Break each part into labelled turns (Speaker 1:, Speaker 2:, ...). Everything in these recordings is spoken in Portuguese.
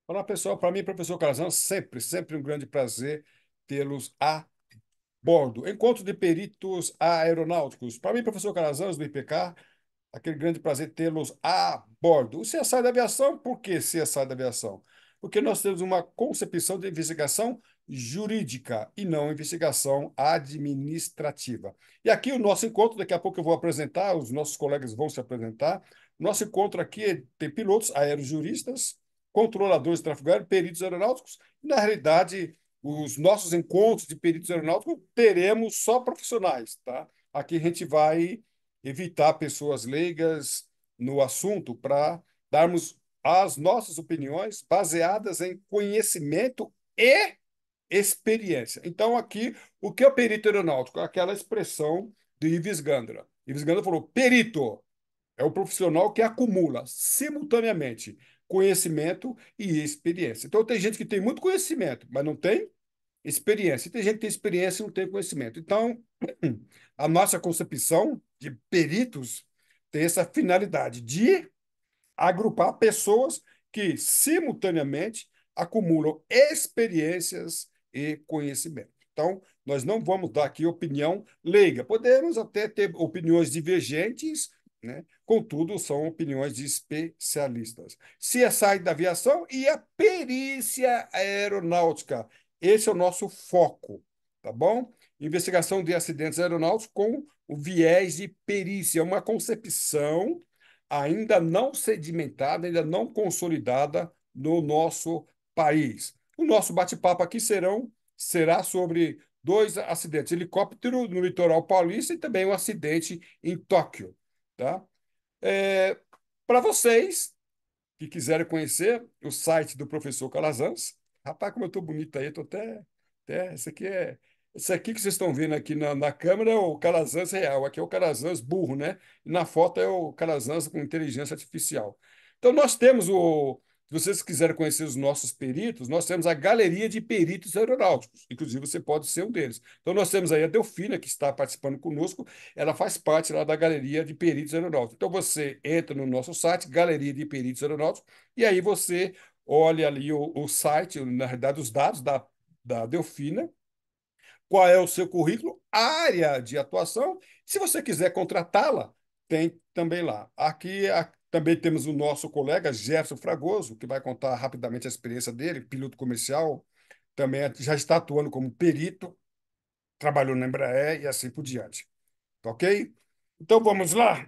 Speaker 1: Olá, pessoal. Para mim, professor Calazans, sempre um grande prazer tê-los a bordo. Encontro de peritos aeronáuticos. Para mim, professor Calazans, do IPK, aquele grande prazer tê-los a bordo. O CSI da aviação, por que CSI da aviação? Porque nós temos uma concepção de investigação jurídica e não investigação administrativa. E aqui o nosso encontro, daqui a pouco eu vou apresentar, os nossos colegas vão se apresentar. Nosso encontro aqui tem pilotos aerojuristas, controladores de tráfego aéreo, peritos aeronáuticos. Na realidade, os nossos encontros de peritos aeronáuticos teremos só profissionais, tá? Aqui a gente vai evitar pessoas leigas no assunto para darmos as nossas opiniões baseadas em conhecimento e experiência. Então, aqui, o que é o perito aeronáutico? Aquela expressão de Ives Gandra. Ives Gandra falou: perito é o profissional que acumula simultaneamente conhecimento e experiência. Então, tem gente que tem muito conhecimento, mas não tem experiência. E tem gente que tem experiência e não tem conhecimento. Então, a nossa concepção de peritos tem essa finalidade de agrupar pessoas que simultaneamente acumulam experiências e conhecimento. Então, nós não vamos dar aqui opinião leiga. Podemos até ter opiniões divergentes, né? Contudo, são opiniões de especialistas. CSI da aviação e a perícia aeronáutica. Esse é o nosso foco, tá bom? Investigação de acidentes aeronáuticos com o viés de perícia, uma concepção ainda não sedimentada, ainda não consolidada no nosso país. O nosso bate-papo aqui será sobre dois acidentes: helicóptero no litoral paulista e também um acidente em Tóquio. Tá? É, Para vocês que quiserem conhecer o site do professor Calazans, rapaz, como eu estou bonito aí, estou até. Esse aqui que vocês estão vendo aqui na câmera é o Calazans real, aqui é o Calazans burro, né? E na foto é o Calazans com inteligência artificial. Então, nós temos o. Se vocês quiserem conhecer os nossos peritos, nós temos a galeria de peritos aeronáuticos. Inclusive, você pode ser um deles. Então, nós temos aí a Delfina, que está participando conosco, ela faz parte lá da galeria de peritos aeronáuticos. Então, você entra no nosso site, Galeria de Peritos Aeronáuticos, e aí você olha ali o site, na realidade, os dados da Delfina, qual é o seu currículo, área de atuação. Se você quiser contratá-la, tem também lá. Aqui também temos o nosso colega Gerson Fragoso, que vai contar rapidamente a experiência dele, piloto comercial, também já está atuando como perito, trabalhou na Embraer e assim por diante. Tá ok? Então vamos lá.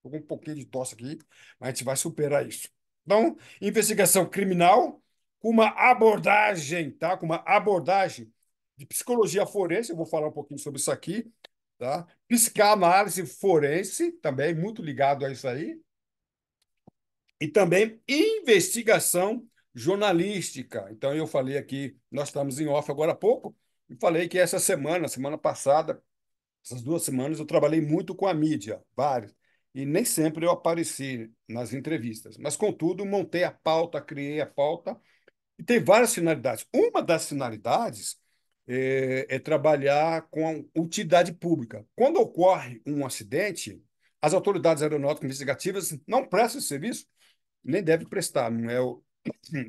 Speaker 1: Tô com um pouquinho de tosse aqui, mas a gente vai superar isso. Então, investigação criminal com uma abordagem, tá? Com uma abordagem de psicologia forense, eu vou falar um pouquinho sobre isso aqui, tá? Psicanálise forense, também muito ligado a isso aí, e também investigação jornalística. Então, eu falei aqui, nós estamos em off agora há pouco, e falei que essa semana, semana passada, essas 2 semanas eu trabalhei muito com a mídia, vários, e nem sempre eu apareci nas entrevistas. Mas, contudo, montei a pauta, criei a pauta, e tem várias finalidades. Uma das finalidades é trabalhar com utilidade pública. Quando ocorre um acidente, as autoridades aeronáuticas investigativas não prestam esse serviço, nem devem prestar, não é o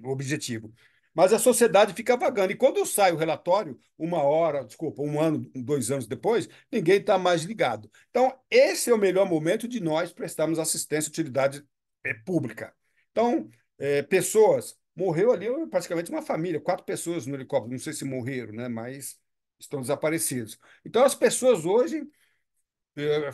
Speaker 1: objetivo. Mas a sociedade fica vagando. E quando sai o relatório, 1 hora, desculpa, 1 ano, 2 anos depois, ninguém está mais ligado. Então, esse é o melhor momento de nós prestarmos assistência e utilidade pública. Então, pessoas, morreu ali praticamente uma família, 4 pessoas no helicóptero, não sei se morreram, né, mas estão desaparecidos. Então, as pessoas hoje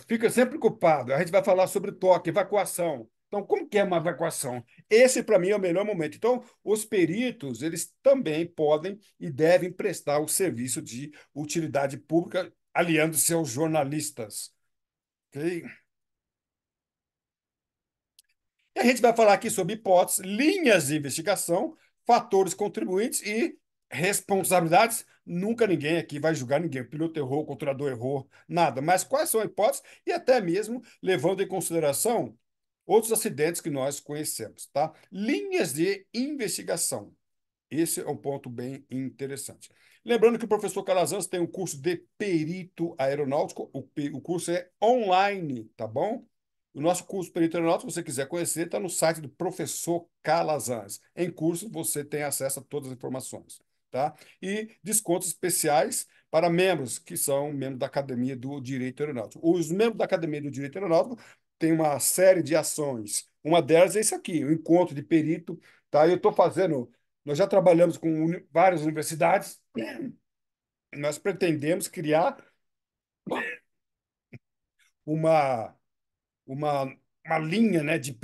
Speaker 1: fica sempre culpado. A gente vai falar sobre toque, evacuação. Então, como que é uma evacuação? Esse, para mim, é o melhor momento. Então, os peritos, eles também podem e devem prestar o serviço de utilidade pública, aliando-se aos jornalistas. Ok? E a gente vai falar aqui sobre hipóteses, linhas de investigação, fatores contribuintes e responsabilidades. Nunca ninguém aqui vai julgar ninguém. O piloto errou, o controlador errou, nada. Mas quais são as hipóteses e até mesmo levando em consideração outros acidentes que nós conhecemos, tá? Linhas de investigação. Esse é um ponto bem interessante. Lembrando que o professor Calazans tem um curso de perito aeronáutico. O curso é online, tá bom? O nosso curso perito aeronáutico, se você quiser conhecer, está no site do professor Calazans. Em curso, você tem acesso a todas as informações, tá? E descontos especiais para membros que são membros da Academia do Direito Aeronáutico. Os membros da Academia do Direito Aeronáutico têm uma série de ações. Uma delas é isso aqui, o encontro de perito, tá? Eu estou fazendo, nós já trabalhamos com várias universidades, nós pretendemos criar uma, uma, uma linha, né, de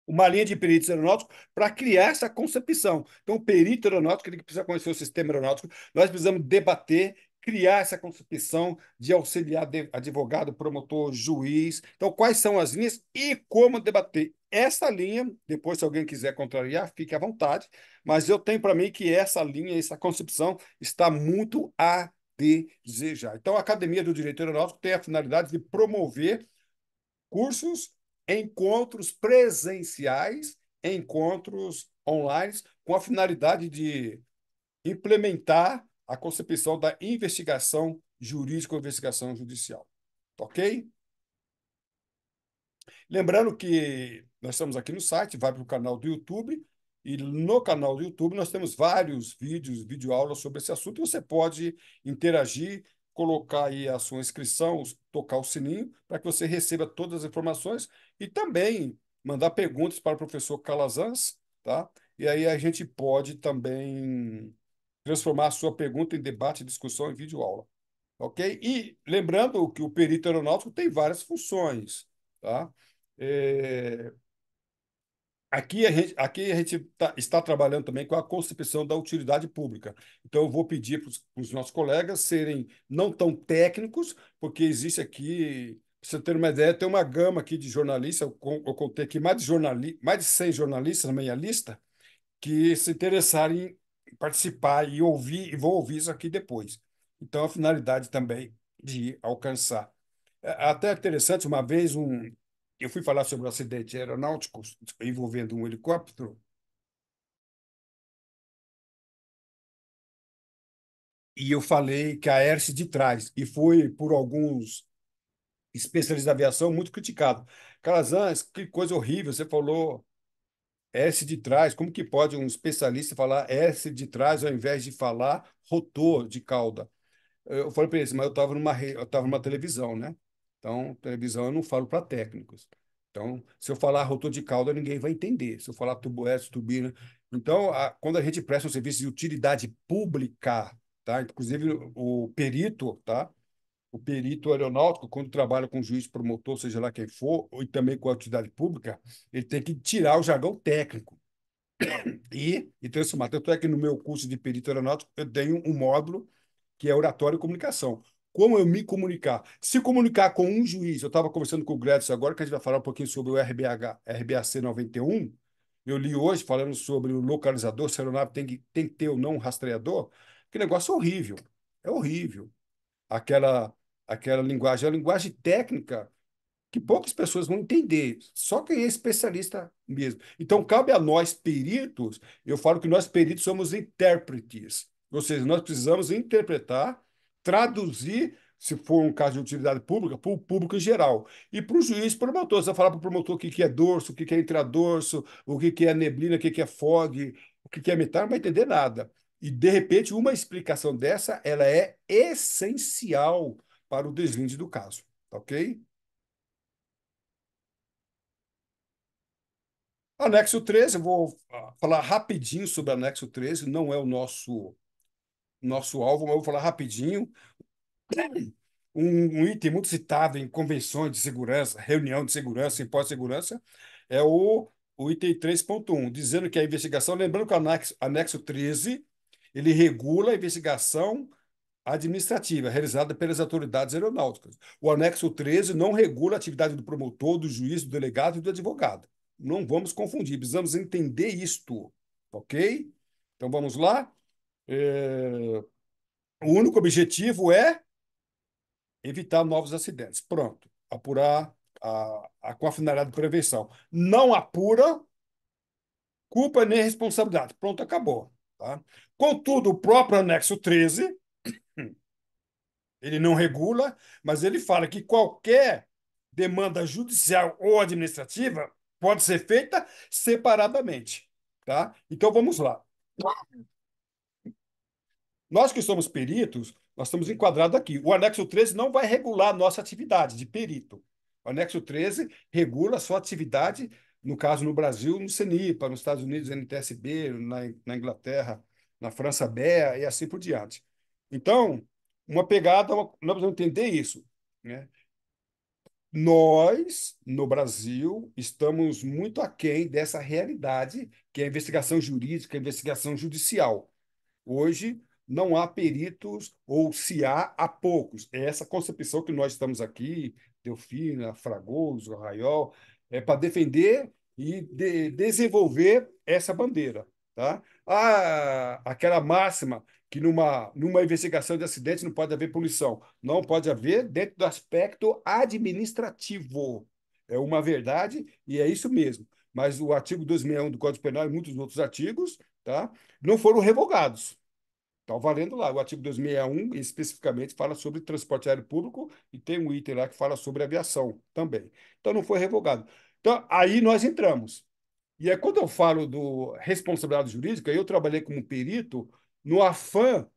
Speaker 1: uma linha de peritos aeronáuticos para criar essa concepção. Então, o perito aeronáutico ele precisa conhecer o sistema aeronáutico, nós precisamos debater, criar essa concepção de auxiliar advogado, promotor, juiz. Então, quais são as linhas e como debater essa linha? Depois, se alguém quiser contrariar, fique à vontade, mas eu tenho para mim que essa linha, essa concepção está muito a desejar. Então, a Academia do Direito Aeronáutico tem a finalidade de promover cursos, encontros presenciais, encontros online, com a finalidade de implementar a concepção da investigação jurídica ou investigação judicial. Ok? Lembrando que nós estamos aqui no site, vai para o canal do YouTube, e no canal do YouTube nós temos vários vídeos, videoaulas sobre esse assunto, e você pode interagir, colocar aí a sua inscrição, tocar o sininho, para que você receba todas as informações e também mandar perguntas para o professor Calazans, tá? E aí a gente pode também transformar a sua pergunta em debate, discussão e videoaula. Ok? E lembrando que o perito aeronáutico tem várias funções, tá? É, aqui a gente está trabalhando também com a concepção da utilidade pública. Então, eu vou pedir para os nossos colegas serem não tão técnicos, porque existe aqui, para você ter uma ideia, tem uma gama aqui de jornalistas, eu contei aqui mais de 100 jornalistas na minha lista, que se interessarem em participar e ouvir, e vão ouvir isso aqui depois. Então, a finalidade também de alcançar. Até interessante, uma vez eu fui falar sobre um acidente aeronáutico envolvendo um helicóptero, e eu falei que a hélice de trás, e foi por alguns especialistas da aviação muito criticado. Calazans, que coisa horrível, você falou hélice de trás, como que pode um especialista falar hélice de trás ao invés de falar rotor de cauda? Eu falei para eles, mas eu estava numa televisão, né? Então, televisão eu não falo para técnicos. Então, se eu falar rotor de cauda, ninguém vai entender. Se eu falar tubo-hélice, turbina. Então, quando a gente presta um serviço de utilidade pública, tá? Inclusive o perito, tá? O perito aeronáutico, quando trabalha com juiz promotor, seja lá quem for, ou também com a utilidade pública, ele tem que tirar o jargão técnico e transformar. Tanto é que no meu curso de perito aeronáutico, eu tenho um módulo que é oratório e comunicação. Como eu me comunicar? Se comunicar com um juiz, eu estava conversando com o Gladys agora, que a gente vai falar um pouquinho sobre o RBAC 91. Eu li hoje falando sobre o localizador, se a aeronave tem que ter ou não um rastreador. Que negócio horrível. É horrível. Aquela, aquela linguagem, a linguagem técnica que poucas pessoas vão entender, só quem é especialista mesmo. Então, cabe a nós, peritos, eu falo que nós, peritos, somos intérpretes, ou seja, nós precisamos interpretar, traduzir, se for um caso de utilidade pública, para o público em geral. E para o juiz, promotor, você vai falar para o promotor o que é dorso, o que é intradorso, o que é neblina, o que é fog, o que é metal, não vai entender nada. E, de repente, uma explicação dessa, ela é essencial para o deslinde do caso, tá ok? Anexo 13, eu vou falar rapidinho sobre o anexo 13, não é o nosso alvo, mas eu vou falar rapidinho. Um item muito citado em convenções de segurança, reunião de segurança, simpósio de segurança, é o item 3.1, dizendo que a investigação, lembrando que o anexo 13, ele regula a investigação administrativa realizada pelas autoridades aeronáuticas. O anexo 13 não regula a atividade do promotor, do juiz, do delegado e do advogado. Não vamos confundir, precisamos entender isto, ok? Então vamos lá. O único objetivo é evitar novos acidentes. Pronto. Apurar com a finalidade de prevenção. Não apura culpa nem responsabilidade. Pronto, acabou. Tá? Contudo, o próprio anexo 13 Ele não regula, mas ele fala que qualquer demanda judicial ou administrativa pode ser feita separadamente, tá? Então vamos lá. Nós que somos peritos, nós estamos enquadrados aqui. O anexo 13 não vai regular a nossa atividade de perito. O anexo 13 regula a sua atividade, no caso no Brasil, no CENIPA, nos Estados Unidos, NTSB, na Inglaterra, na França, BEA e assim por diante. Então, uma pegada, nós precisamos entender isso, né? Nós, no Brasil, estamos muito aquém dessa realidade que é a investigação jurídica, a investigação judicial. Hoje não há peritos, ou se há poucos. É essa concepção que nós estamos aqui, Delfina, Fragoso, Arraiol, é para defender e desenvolver essa bandeira. Tá? Aquela máxima que numa investigação de acidente não pode haver punição. Não pode haver dentro do aspecto administrativo. É uma verdade e é isso mesmo. Mas o artigo 261 do Código Penal e muitos outros artigos, tá, não foram revogados. Está valendo lá. O artigo 261 especificamente fala sobre transporte aéreo público e tem um item lá que fala sobre aviação também. Então não foi revogado. Então aí nós entramos. E é quando eu falo do responsabilidade jurídica, eu trabalhei como perito no afã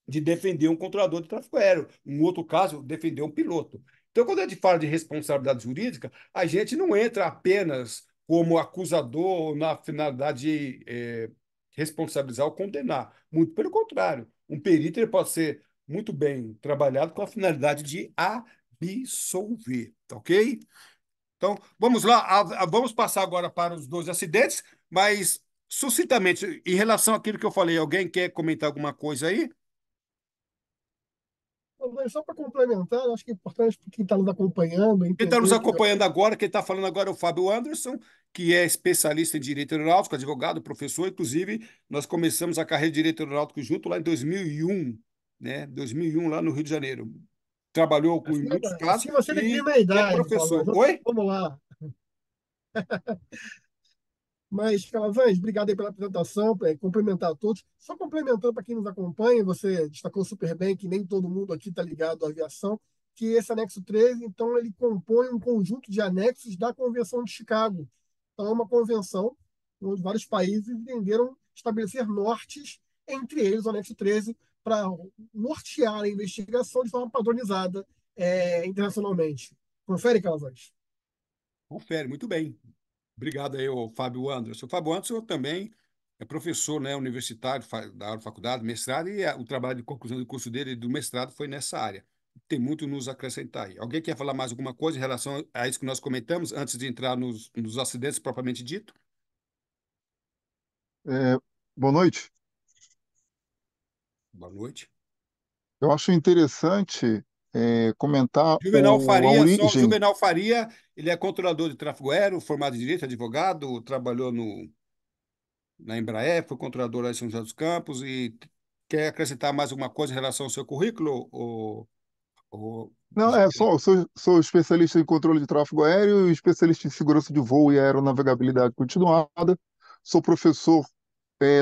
Speaker 1: de defender um controlador de tráfego aéreo. Um outro caso, defender um piloto. Então, quando a gente fala de responsabilidade jurídica, a gente não entra apenas como acusador na finalidade de responsabilizar ou condenar. Muito pelo contrário. Um perito ele pode ser muito bem trabalhado com a finalidade de absolver, tá ok? Então, vamos lá, vamos passar agora para os dois acidentes, mas sucintamente, em relação àquilo que eu falei, alguém quer comentar alguma coisa aí?
Speaker 2: Mas só para complementar, acho que é importante para quem está nos acompanhando
Speaker 1: Quem está nos
Speaker 2: entender que
Speaker 1: acompanhando agora, quem está falando agora é o Fábio Anderson, que é especialista em direito aeronáutico, advogado, professor. Inclusive, nós começamos a carreira de direito aeronáutico junto lá em 2001, né? 2001, lá no Rio de Janeiro. Trabalhou com muitos casos
Speaker 2: assim você
Speaker 1: e
Speaker 2: declina a
Speaker 1: é
Speaker 2: idade, Calvões.
Speaker 1: professor. Oi?
Speaker 2: Vamos lá. Mas, Calazans, obrigado aí pela apresentação, cumprimentar a todos. Só complementando para quem nos acompanha, você destacou super bem que nem todo mundo aqui está ligado à aviação, que esse anexo 13, então, ele compõe um conjunto de anexos da Convenção de Chicago. Então, é uma convenção onde vários países entenderam estabelecer nortes, entre eles o anexo 13, para nortear a investigação de forma padronizada internacionalmente. Confere, Calazans.
Speaker 1: Confere, muito bem. Obrigado aí, o Fábio Anderson. O Fábio Anderson também é professor, né, universitário, da faculdade, mestrado, e o trabalho de conclusão do curso dele, do mestrado, foi nessa área. Tem muito nos acrescentar aí. Alguém quer falar mais alguma coisa em relação a isso que nós comentamos, antes de entrar nos acidentes propriamente dito?
Speaker 3: É, boa noite.
Speaker 1: Boa noite.
Speaker 3: Eu acho interessante comentar
Speaker 1: Juvenal
Speaker 3: a
Speaker 1: Faria, só
Speaker 3: origem.
Speaker 1: Juvenal Faria, ele é controlador de tráfego aéreo, formado em direito, advogado, trabalhou na Embraer, foi controlador lá em São José dos Campos e quer acrescentar mais alguma coisa em relação ao seu currículo? Ou...
Speaker 3: Não, sou especialista em controle de tráfego aéreo e especialista em segurança de voo e aeronavegabilidade continuada. Sou professor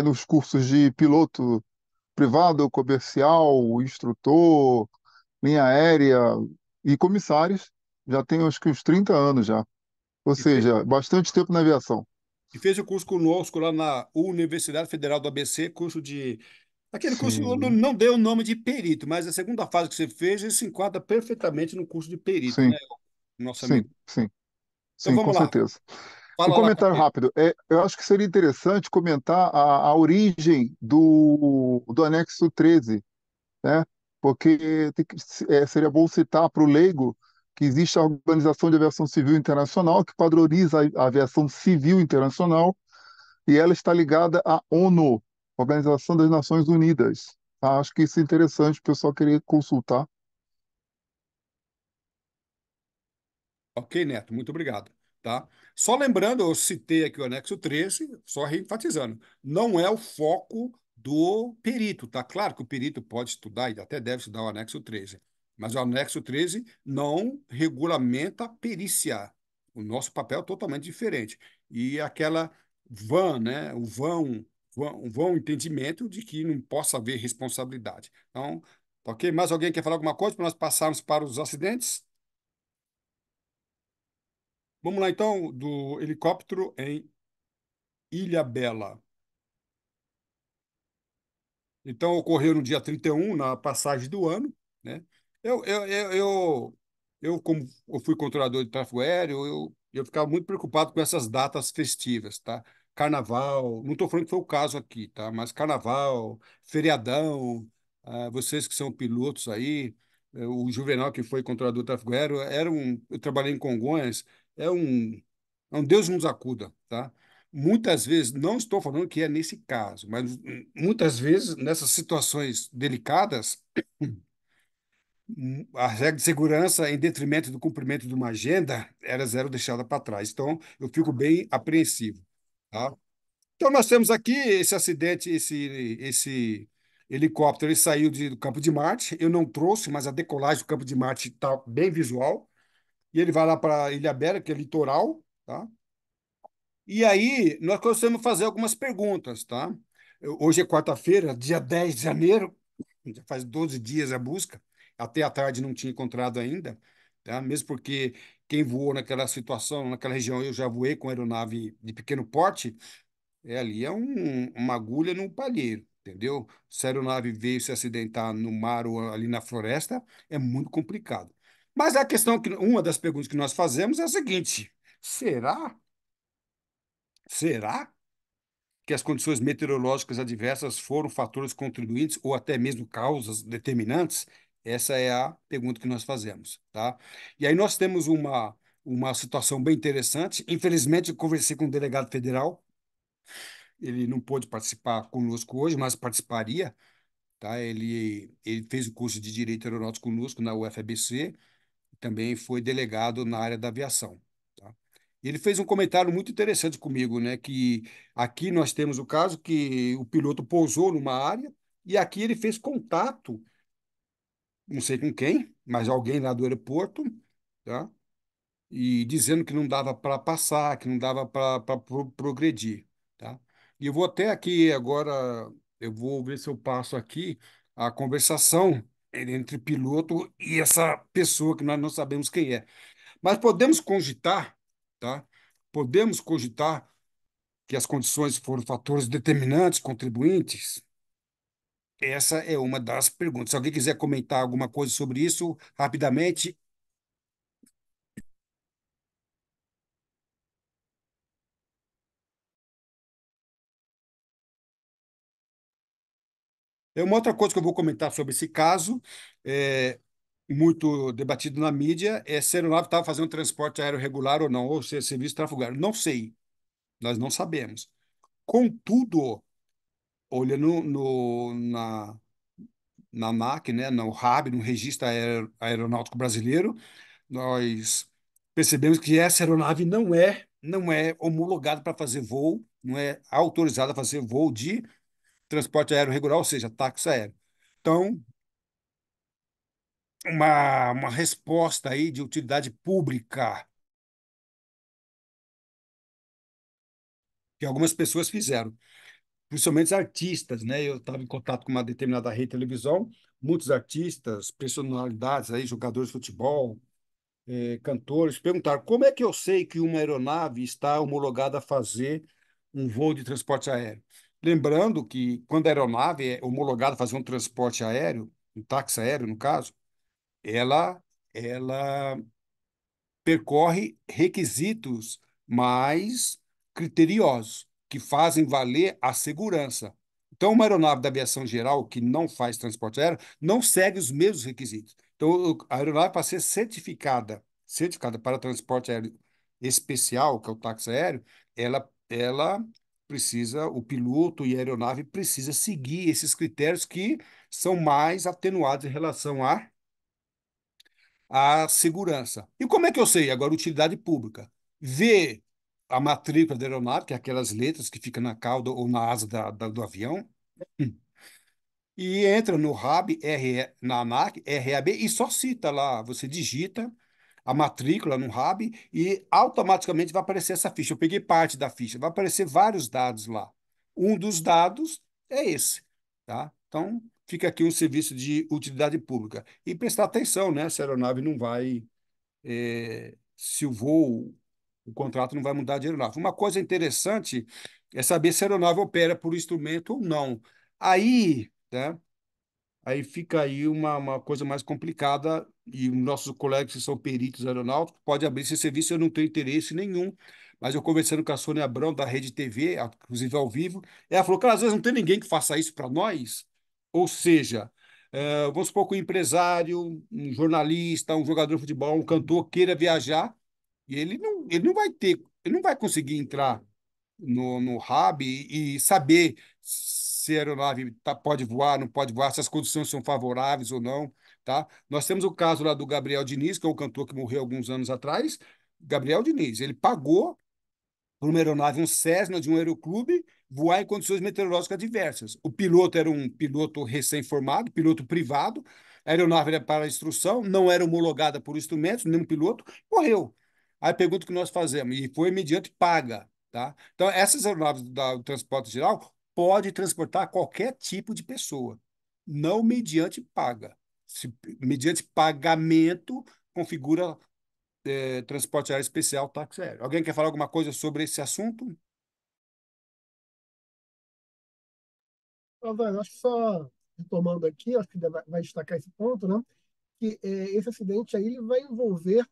Speaker 3: nos cursos de piloto privado, comercial, instrutor, linha aérea e comissários. Já tenho acho que uns 30 anos já. Ou
Speaker 1: E fez,
Speaker 3: seja, bastante tempo na aviação.
Speaker 1: e fez o curso conosco lá na Universidade Federal do ABC, curso de. Aquele curso
Speaker 3: Sim,
Speaker 1: não deu o nome de perito, mas a segunda fase que você fez, ele se enquadra perfeitamente no curso de perito,
Speaker 3: sim,
Speaker 1: né, nosso
Speaker 3: sim,
Speaker 1: amigo?
Speaker 3: sim,
Speaker 1: Então
Speaker 3: sim, com
Speaker 1: vamos lá,
Speaker 3: certeza. Um
Speaker 1: fala lá com
Speaker 3: comentário
Speaker 1: ele.
Speaker 3: rápido. Eu acho que seria interessante comentar a origem do anexo 13, né? Porque seria bom citar para o leigo que existe a Organização de Aviação Civil Internacional, que padroniza a aviação civil internacional, e ela está ligada à ONU, Organização das Nações Unidas. Tá? Acho que isso é interessante o pessoal querer consultar.
Speaker 1: Ok, Neto, muito obrigado. Tá? Só lembrando, eu citei aqui o anexo 13, só reenfatizando, não é o foco do perito, tá? Claro que o perito pode estudar e até deve estudar o anexo 13, mas o anexo 13 não regulamenta a perícia. O nosso papel é totalmente diferente. E aquela né? O vão entendimento de que não possa haver responsabilidade. Então, Tá ok? Mais alguém quer falar alguma coisa para nós passarmos para os acidentes? Vamos lá, então, do helicóptero em Ilhabela. Então, ocorreu no dia 31 na passagem do ano, né? Como eu fui controlador de tráfego aéreo, eu ficava muito preocupado com essas datas festivas, tá? Carnaval, não estou falando que foi o caso aqui, tá? Mas carnaval, feriadão, vocês que são pilotos aí, o Juvenal, que foi controlador de tráfego aéreo, eu trabalhei em Congonhas, é um, é um Deus nos acuda, tá? Muitas vezes, não estou falando que é nesse caso, mas muitas vezes, nessas situações delicadas, a regra de segurança, em detrimento do cumprimento de uma agenda, era zero deixada para trás. Então, eu fico bem apreensivo. Tá? Então, nós temos aqui esse acidente, esse helicóptero, ele saiu do Campo de Marte. Eu não trouxe, mas a decolagem do Campo de Marte está bem visual. E ele vai lá para Ilhabela, que é litoral, tá? E aí, nós começamos a fazer algumas perguntas, tá? Hoje é quarta-feira, dia 10 de janeiro, já faz 12 dias a busca, até à tarde não tinha encontrado ainda, tá? Mesmo porque quem voou naquela situação, naquela região, eu já voei com aeronave de pequeno porte, ali é uma agulha num palheiro, entendeu? Se a aeronave veio se acidentar no mar ou ali na floresta, é muito complicado. Mas a questão que, uma das perguntas que nós fazemos é a seguinte: será? Será que as condições meteorológicas adversas foram fatores contribuintes ou até mesmo causas determinantes? Essa é a pergunta que nós fazemos, tá? E aí nós temos uma situação bem interessante. Infelizmente, eu conversei com o delegado federal, ele não pôde participar conosco hoje, mas participaria, tá? Ele fez o curso de Direito Aeronáutico conosco na UFABC, também foi delegado na área da aviação. Tá? E ele fez um comentário muito interessante comigo, né? Que aqui nós temos o caso que o piloto pousou numa área e aqui ele fez contato, não sei com quem, mas alguém lá do aeroporto, tá? E dizendo que não dava para passar, que não dava para progredir, tá? E eu vou até aqui agora, eu vou ver se eu passo aqui a conversação entre piloto e essa pessoa que nós não sabemos quem é. Mas podemos cogitar, tá? Podemos cogitar que as condições foram fatores determinantes, contribuintes? Essa é uma das perguntas. Se alguém quiser comentar alguma coisa sobre isso, rapidamente. É uma outra coisa que eu vou comentar sobre esse caso, é, muito debatido na mídia, é se a aeronave estava fazendo transporte aéreo regular ou não, ou se é serviço trafegário. Não sei, nós não sabemos. Contudo, olhando na ANAC, né, no RAB, no Registro Aeronáutico Brasileiro, nós percebemos que essa aeronave não é homologada para fazer voo, não é autorizada a fazer voo de transporte aéreo regular, ou seja, táxi aéreo. Então, uma resposta aí de utilidade pública que algumas pessoas fizeram, principalmente artistas, né? Eu estava em contato com uma determinada rede de televisão, muitos artistas, personalidades aí, jogadores de futebol, cantores, perguntaram como é que eu sei que uma aeronave está homologada a fazer um voo de transporte aéreo? Lembrando que quando a aeronave é homologada a fazer um transporte aéreo, um táxi aéreo, no caso, ela percorre requisitos mais criteriosos, que fazem valer a segurança. Então, uma aeronave da aviação geral que não faz transporte aéreo não segue os mesmos requisitos. Então, a aeronave, para ser certificada para transporte aéreo especial, que é o táxi aéreo, ela precisa, o piloto e a aeronave precisa seguir esses critérios que são mais atenuados em relação a segurança. E como é que eu sei? Agora, utilidade pública. Ver a matrícula da aeronave, que é aquelas letras que ficam na cauda ou na asa do avião, e entra no RAB, na ANAC, RAB, e só cita lá, você digita a matrícula no RAB e automaticamente vai aparecer essa ficha. Eu peguei parte da ficha, vai aparecer vários dados lá. Um dos dados é esse, tá? Então, fica aqui um serviço de utilidade pública. E prestar atenção, né, se a aeronave não vai, se o voo, o contrato não vai mudar de aeronave. Uma coisa interessante é saber se a aeronave opera por instrumento ou não. Aí, né, aí fica aí uma coisa mais complicada e os nossos colegas que são peritos aeronáuticos podem abrir esse serviço, eu não tenho interesse nenhum. Mas eu conversando com a Sônia Abrão, da Rede TV, inclusive ao vivo, ela falou que às vezes não tem ninguém que faça isso para nós. Ou seja, vamos supor que um empresário, um jornalista, um jogador de futebol, um cantor queira viajar e ele não vai ter, ele não vai conseguir entrar no hub e saber se a aeronave pode voar, não pode voar, se as condições são favoráveis ou não, tá? Nós temos o caso lá do Gabriel Diniz, que é o cantor que morreu alguns anos atrás. Gabriel Diniz, ele pagou por uma aeronave, um Cessna de um aeroclube, voar em condições meteorológicas adversas. O piloto era um piloto recém-formado, piloto privado, a aeronave era para instrução, não era homologada por instrumentos, nenhum piloto, morreu. Aí pergunta o que nós fazemos, e foi mediante paga, tá? Então, essas aeronaves do transporte geral pode transportar qualquer tipo de pessoa, não mediante paga. Se, mediante pagamento, configura transporte aéreo especial, táxi aéreo. Alguém quer falar alguma coisa sobre esse assunto?
Speaker 2: Mas, acho que só retomando aqui, acho que vai destacar esse ponto, né? Que esse acidente aí ele vai envolver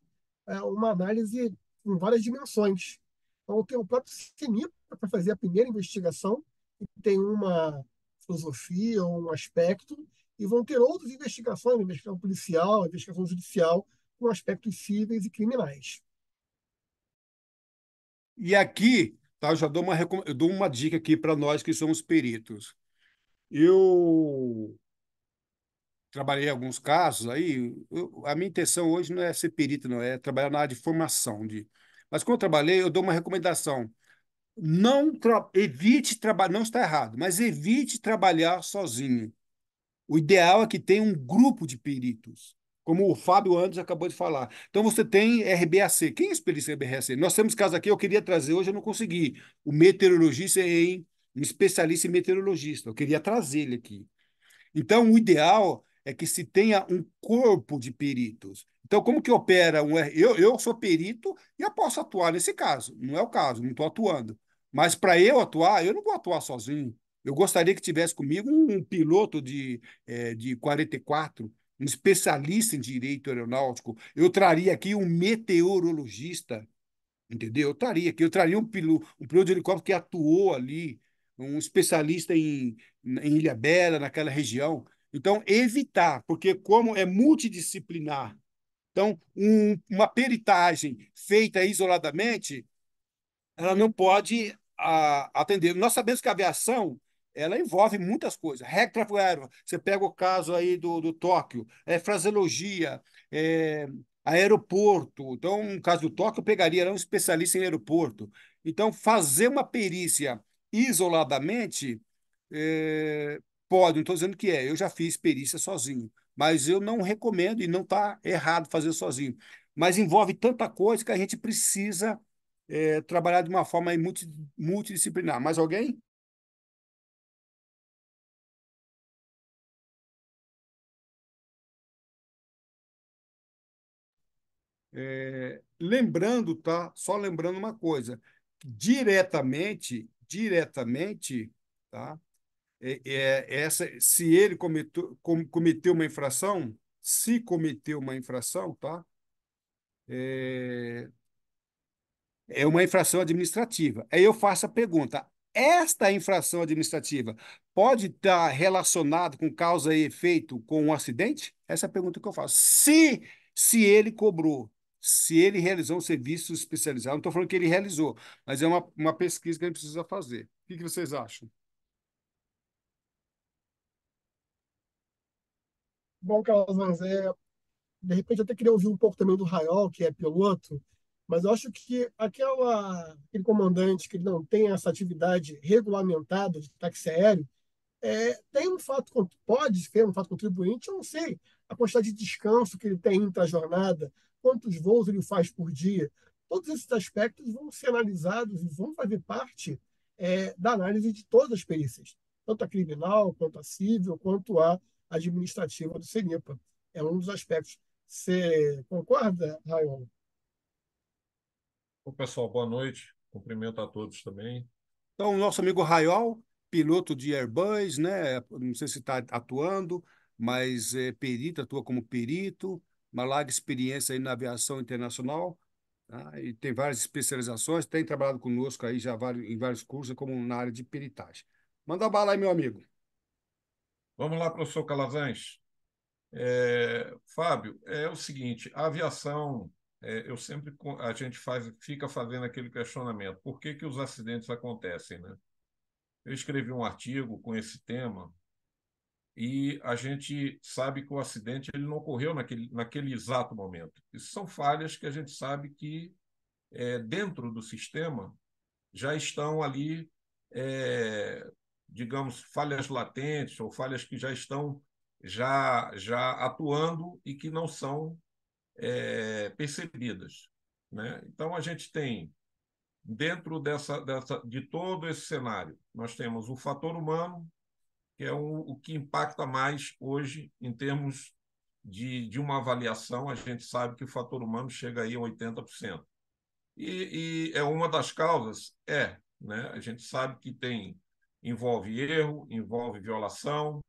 Speaker 2: uma análise com várias dimensões. Então, tem o próprio CNI para fazer a primeira investigação, que tem uma filosofia, um aspecto, e vão ter outras investigações, investigação policial, investigação judicial, com aspectos cíveis e criminais.
Speaker 1: E aqui, tá, eu já dou eu dou uma dica aqui para nós que somos peritos. Eu trabalhei em alguns casos aí, a minha intenção hoje não é ser perito, não, é trabalhar na área de formação. Mas quando eu trabalhei, eu dou uma recomendação. Evite trabalhar, não está errado, mas evite trabalhar sozinho. O ideal é que tenha um grupo de peritos, como o Fábio Andes acabou de falar. Então você tem RBAC. Quem é especialista em RBAC? Nós temos casos aqui, eu queria trazer, hoje eu não consegui. O meteorologista um especialista em meteorologista. Eu queria trazer ele aqui. Então, o ideal é que se tenha um corpo de peritos. Então, como que opera eu sou perito e eu posso atuar nesse caso. Não é o caso, não estou atuando. Mas para eu atuar, eu não vou atuar sozinho. Eu gostaria que tivesse comigo um piloto de 44, um especialista em direito aeronáutico. Eu traria aqui um meteorologista, entendeu? Eu traria um piloto de helicóptero que atuou ali, um especialista em Ilhabela, naquela região. Então, evitar, porque como é multidisciplinar, então, uma peritagem feita isoladamente ela não pode atender. Nós sabemos que a aviação ela envolve muitas coisas. Regra tráfego aéreo, você pega o caso aí do Tóquio, fraseologia, é, aeroporto. Então, no caso do Tóquio, eu pegaria era um especialista em aeroporto. Então, fazer uma perícia isoladamente é, pode, não estou dizendo que é. Eu já fiz perícia sozinho, mas eu não recomendo e não está errado fazer sozinho. Mas envolve tanta coisa que a gente precisa trabalhar de uma forma aí multidisciplinar. Mais alguém? Lembrando, tá? Só lembrando uma coisa, diretamente, tá? Se ele cometeu uma infração, se cometeu uma infração, tá? É, é uma infração administrativa. Aí eu faço a pergunta: esta infração administrativa pode estar relacionada com causa e efeito com um acidente? Essa é a pergunta que eu faço. Se ele cobrou, se ele realizou um serviço especializado, não estou falando que ele realizou, mas é uma pesquisa que a gente precisa fazer. O que vocês acham?
Speaker 2: Bom, Carlos, de repente eu até queria ouvir um pouco também do Raiol, que é piloto, mas eu acho que aquele comandante que não tem essa atividade regulamentada de táxi aéreo, tem um fato, pode ser um fato contribuinte, eu não sei, a quantidade de descanso que ele tem entre a jornada, quantos voos ele faz por dia, todos esses aspectos vão ser analisados e vão fazer parte da análise de todas as perícias. tanto a criminal, quanto a civil, quanto a administrativa do CENIPA. É um dos aspectos. Você concorda, Raul?
Speaker 4: Ô, pessoal, boa noite. Cumprimento a todos também.
Speaker 1: Então, o nosso amigo Raiol, piloto de Airbus, né? Não sei se está atuando, mas é perito, atua como perito, uma larga experiência aí na aviação internacional, tá? E tem várias especializações, tem trabalhado conosco aí já em vários cursos, como na área de peritagem. Manda bala aí, meu amigo.
Speaker 4: Vamos lá, professor Calazans. Fábio, é o seguinte, a aviação, eu sempre, a gente fica fazendo aquele questionamento, por que que os acidentes acontecem, né? Eu escrevi um artigo com esse tema e a gente sabe que o acidente ele não ocorreu naquele exato momento. Isso são falhas que a gente sabe que dentro do sistema já estão ali, digamos, falhas latentes ou falhas que já estão já atuando e que não são percebidas, né? Então, a gente tem, dentro de todo esse cenário, nós temos o fator humano, que é o que impacta mais hoje em termos de uma avaliação. A gente sabe que o fator humano chega aí a 80%. E é uma das causas, né? A gente sabe que envolve erro, envolve violação,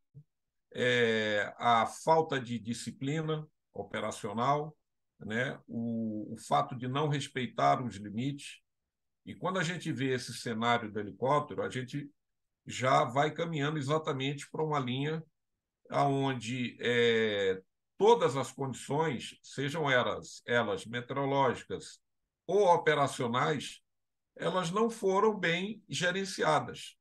Speaker 4: a falta de disciplina operacional, né? O fato de não respeitar os limites. E quando a gente vê esse cenário do helicóptero, a gente já vai caminhando exatamente para uma linha onde todas as condições, sejam elas meteorológicas ou operacionais, elas não foram bem gerenciadas,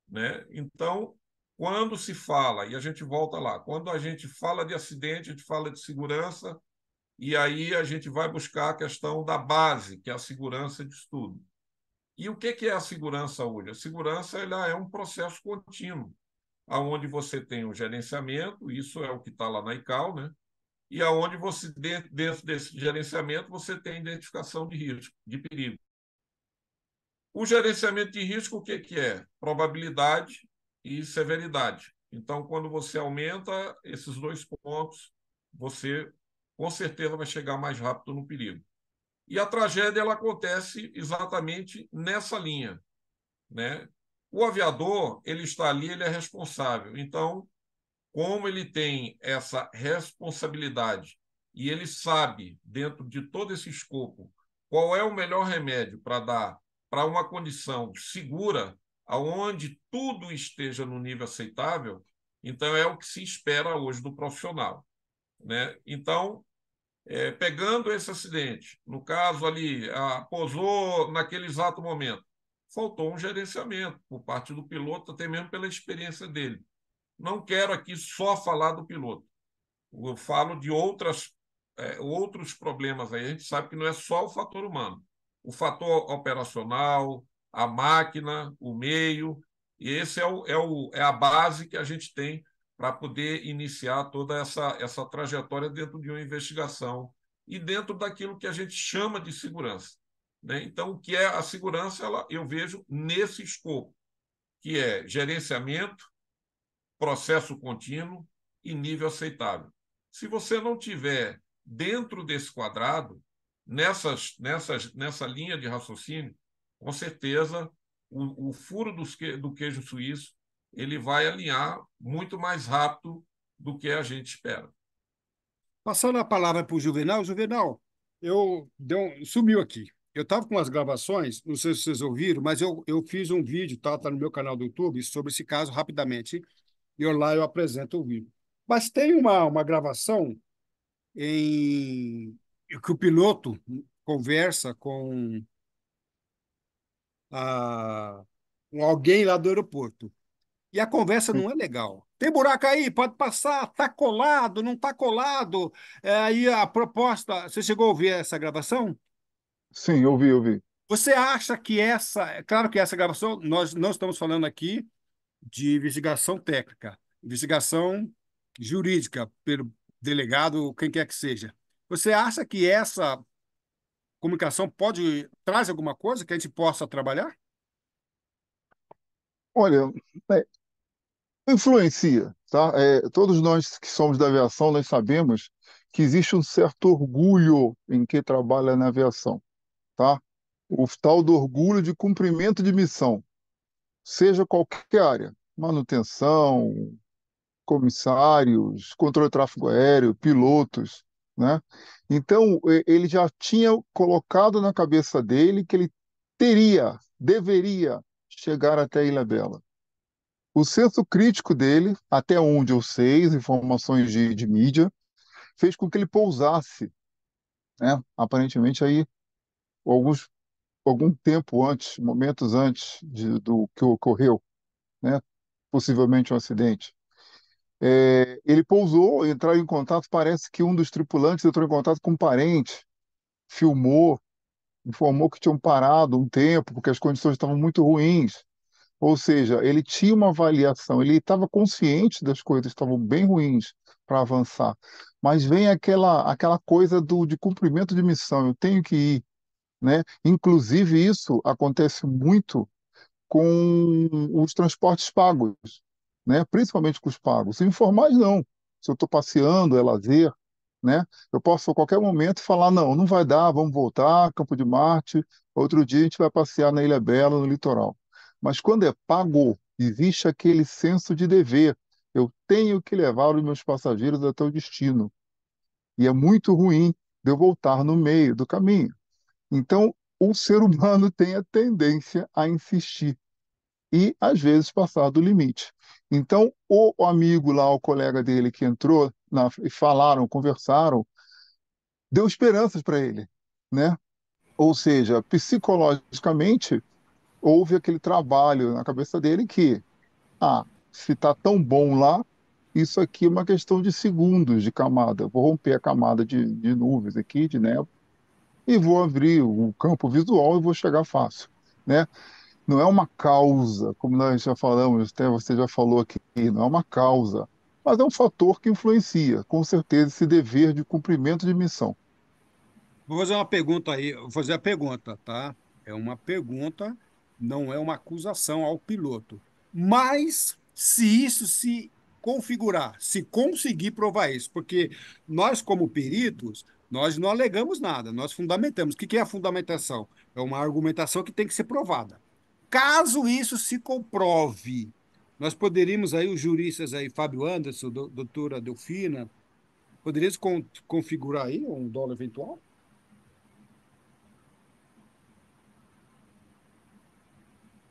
Speaker 4: né? Então, quando se fala, e a gente volta lá, quando a gente fala de acidente, a gente fala de segurança, e aí a gente vai buscar a questão da base, que é a segurança de estudo. E o que é a segurança hoje? A segurança ela é um processo contínuo, onde você tem o gerenciamento, isso é o que está lá na ICAO, né? E aonde você, dentro desse gerenciamento, você tem identificação de risco, de perigo. O gerenciamento de risco, o que é? Probabilidade e severidade. Então, quando você aumenta esses dois pontos, você com certeza vai chegar mais rápido no perigo. E a tragédia ela acontece exatamente nessa linha, né? O aviador, ele está ali, ele é responsável. Então, como ele tem essa responsabilidade e ele sabe, dentro de todo esse escopo, qual é o melhor remédio para dar para uma condição segura, aonde tudo esteja no nível aceitável, então é o que se espera hoje do profissional, né? Então, pegando esse acidente, no caso ali, pousou naquele exato momento, faltou um gerenciamento por parte do piloto, até mesmo pela experiência dele. Não quero aqui só falar do piloto. Eu falo de outros problemas aí. A gente sabe que não é só o fator humano. O fator operacional, a máquina, o meio, e esse é a base que a gente tem para poder iniciar toda essa trajetória dentro de uma investigação e dentro daquilo que a gente chama de segurança, né? Então, o que é a segurança, eu vejo nesse escopo, que é gerenciamento, processo contínuo e nível aceitável. Se você não tiver dentro desse quadrado, nessa linha de raciocínio, com certeza o furo do queijo suíço ele vai alinhar muito mais rápido do que a gente espera.
Speaker 1: Passando a palavra para o Juvenal. Juvenal, sumiu aqui. Eu estava com as gravações, não sei se vocês ouviram, mas eu fiz um vídeo, tá no meu canal do YouTube, sobre esse caso rapidamente, e lá eu apresento o vídeo. Mas tem uma gravação em que o piloto conversa a, com alguém lá do aeroporto. E a conversa não é legal. Tem buraco aí, pode passar, tá colado, não tá colado. Aí a proposta, você chegou a ouvir essa gravação?
Speaker 3: Sim, eu vi.
Speaker 1: Você acha que é claro que essa gravação, nós não estamos falando aqui de investigação técnica, investigação jurídica pelo delegado, quem quer que seja. Você acha que essa comunicação traz alguma coisa que a gente possa trabalhar?
Speaker 3: Olha, Influencia, tá? Todos nós que somos da aviação, nós sabemos que existe um certo orgulho em quem trabalha na aviação, tá? O tal do orgulho de cumprimento de missão, seja qualquer área, manutenção, comissários, controle de tráfego aéreo, pilotos, né? Então, ele já tinha colocado na cabeça dele que ele deveria chegar até Ilhabela. O senso crítico dele, até onde eu sei, as informações de mídia, fez com que ele pousasse, né? Aparentemente aí alguns algum tempo antes, momentos antes do que ocorreu, né? Possivelmente um acidente. Ele pousou, entrou em contato, parece que um dos tripulantes entrou em contato com um parente, filmou, informou que tinham parado um tempo porque as condições estavam muito ruins. Ou seja, ele tinha uma avaliação, ele estava consciente das coisas estavam bem ruins para avançar. Mas vem aquela coisa de cumprimento de missão, eu tenho que ir, né? Inclusive isso acontece muito com os transportes pagos, né? Principalmente com os pagos. Informais não. Se eu estou passeando, é lazer, né? Eu posso a qualquer momento falar, não, não vai dar, vamos voltar, Campo de Marte, outro dia a gente vai passear na Ilha Bela, no litoral. Mas quando é pago, existe aquele senso de dever. Eu tenho que levar os meus passageiros até o destino. E é muito ruim de eu voltar no meio do caminho. Então, o ser humano tem a tendência a insistir e, às vezes, passar do limite. Então, o amigo lá, o colega dele que entrou, e falaram, conversaram, deu esperanças para ele, né? Ou seja, psicologicamente, houve aquele trabalho na cabeça dele que, se está tão bom lá, isso aqui é uma questão de segundos de camada. Eu vou romper a camada de nuvens aqui, de névoa, e vou abrir o campo visual e vou chegar fácil, né? Não é uma causa, como nós já falamos, até você já falou aqui, não é uma causa, mas é um fator que influencia, com certeza, esse dever de cumprimento de missão.
Speaker 1: Vou fazer uma pergunta aí, vou fazer a pergunta, tá? É uma pergunta, não é uma acusação ao piloto. Mas se isso se configurar, se conseguir provar isso, porque nós, como peritos, nós não alegamos nada, nós fundamentamos. O que que é a fundamentação? É uma argumentação que tem que ser provada. Caso isso se comprove, nós poderíamos aí, os juristas aí, Fábio Anderson, doutora Delfina, poderíamos configurar aí um dólar eventual?